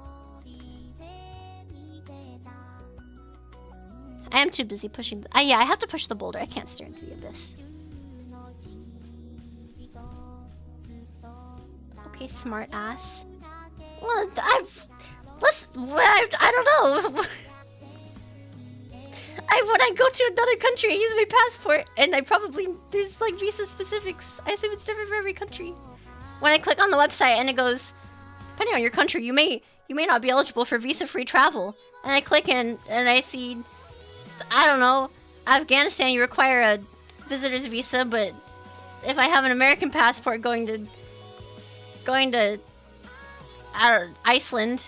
I am too busy pushing. Yeah, I have to push the boulder. I can't stare into the abyss. Okay, smart ass. Well, let's I don't know. When I go to another country, I use my passport, and there's like visa specifics. I assume it's different for every country. When I click on the website and it goes, depending on your country, you may not be eligible for visa-free travel. And I click in and I see, I don't know, Afghanistan, you require a visitor's visa, but if I have an American passport going to Iceland,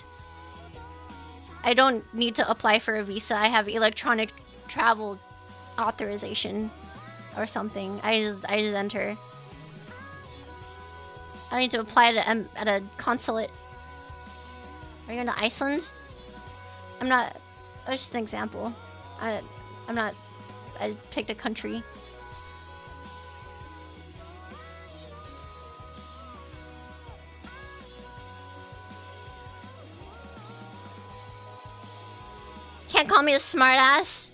I don't need to apply for a visa. I have electronic travel authorization or something. I just enter. I don't need to apply at a consulate. Are you going to Iceland? I'm not. That was just an example. I'm not. I picked a country. Can't call me a smartass.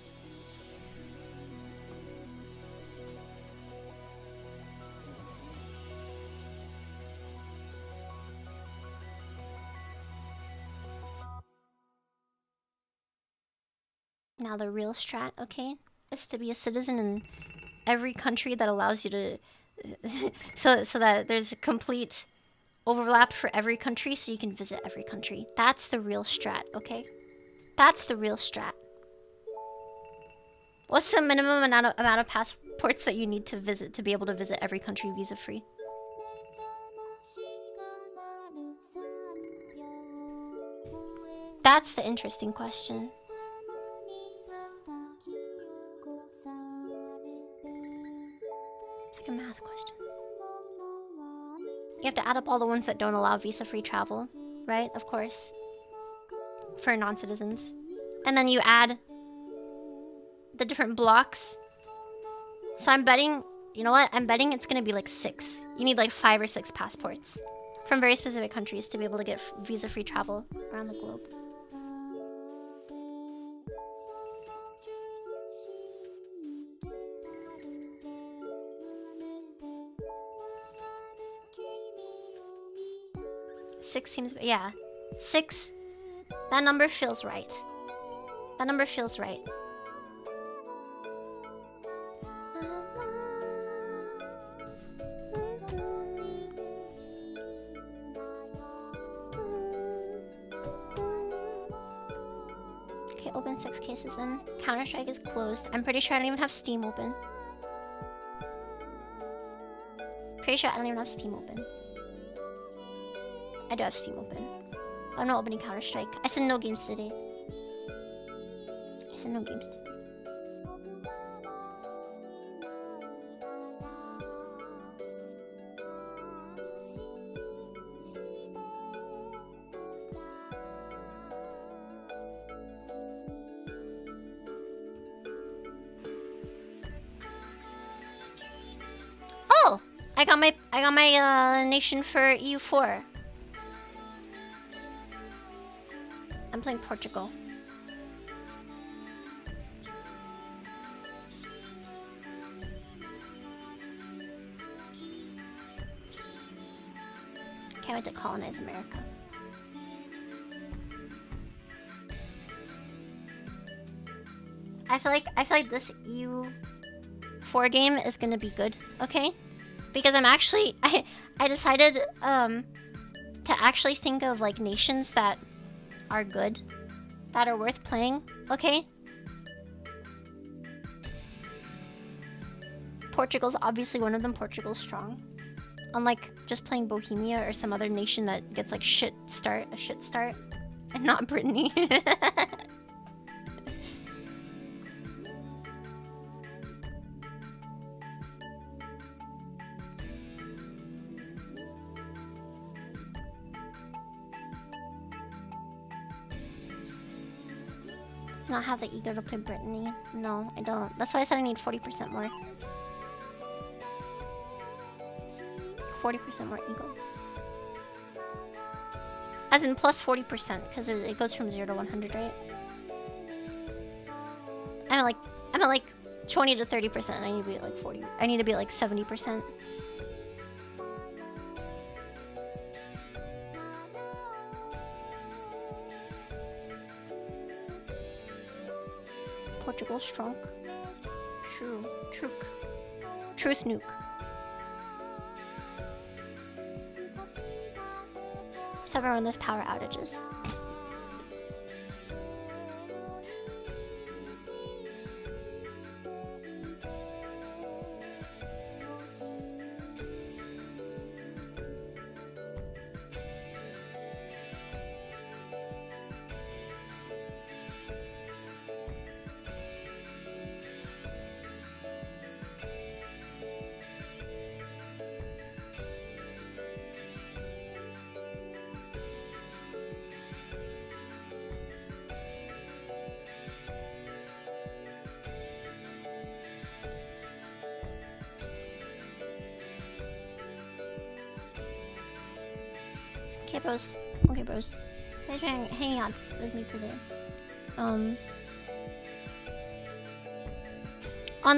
Now the real strat, okay, is to be a citizen in every country that allows you to, so that there's a complete overlap for every country, so you can visit every country. That's the real strat, okay? That's the real strat. What's the minimum amount of passports that you need to visit to be able to visit every country visa-free? That's the interesting question. It's like a math question. You have to add up all the ones that don't allow visa-free travel, right? Of course. For non-citizens. And then you add the different blocks. So I'm betting, you know what? I'm betting it's gonna be like 6. You need like 5 or 6 passports from very specific countries to be able to get visa-free travel around the globe. Six seems, yeah. 6. That number feels right. That number feels right. Okay, open 6 cases then. Counter-Strike is closed. I'm pretty sure I don't even have Steam open. Pretty sure I don't even have Steam open. I do have Steam open. I'm not opening Counter-Strike. I said no games today. I said no games today. Oh! I got my nation for EU4. I'm playing Portugal. Can't wait to colonize America. I feel like this EU4 game is gonna be good, okay? Because I'm actually I decided to actually think of like nations that are good, that are worth playing, okay? Portugal's obviously one of them. Portugal's strong. Unlike just playing Bohemia or some other nation that gets like a shit start, and not Brittany. Not have the ego to play Brittany. No, I don't. That's why I said I need 40% more. 40% more ego. As in plus 40%, because it goes from 0 to 100, right? I'm at like 20 to 30%. I need to be at like 40. I need to be at like 70%. Portugal strong. True. Truth nuke. Except for when there's power outages. Okay, bros. Thanks for hanging out with me today. On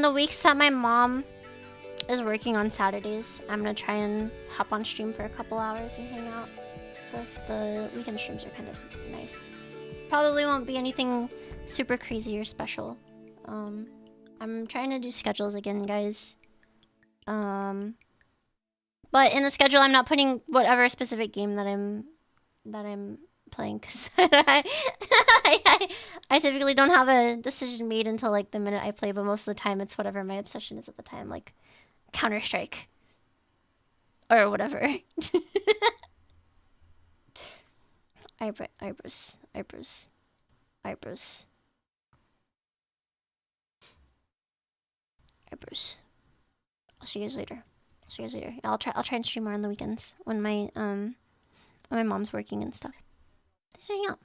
the weeks that my mom is working on Saturdays, I'm gonna try and hop on stream for a couple hours and hang out. Because the weekend streams are kind of nice. Probably won't be anything super crazy or special. I'm trying to do schedules again, guys. But in the schedule, I'm not putting whatever specific game that I'm playing, because I typically don't have a decision made until like the minute I play. But most of the time, it's whatever my obsession is at the time, like Counter-Strike or whatever. Eyebrows. I'll see you guys later. I'll try and stream more on the weekends when my mom's working and stuff. Thanks for hanging out.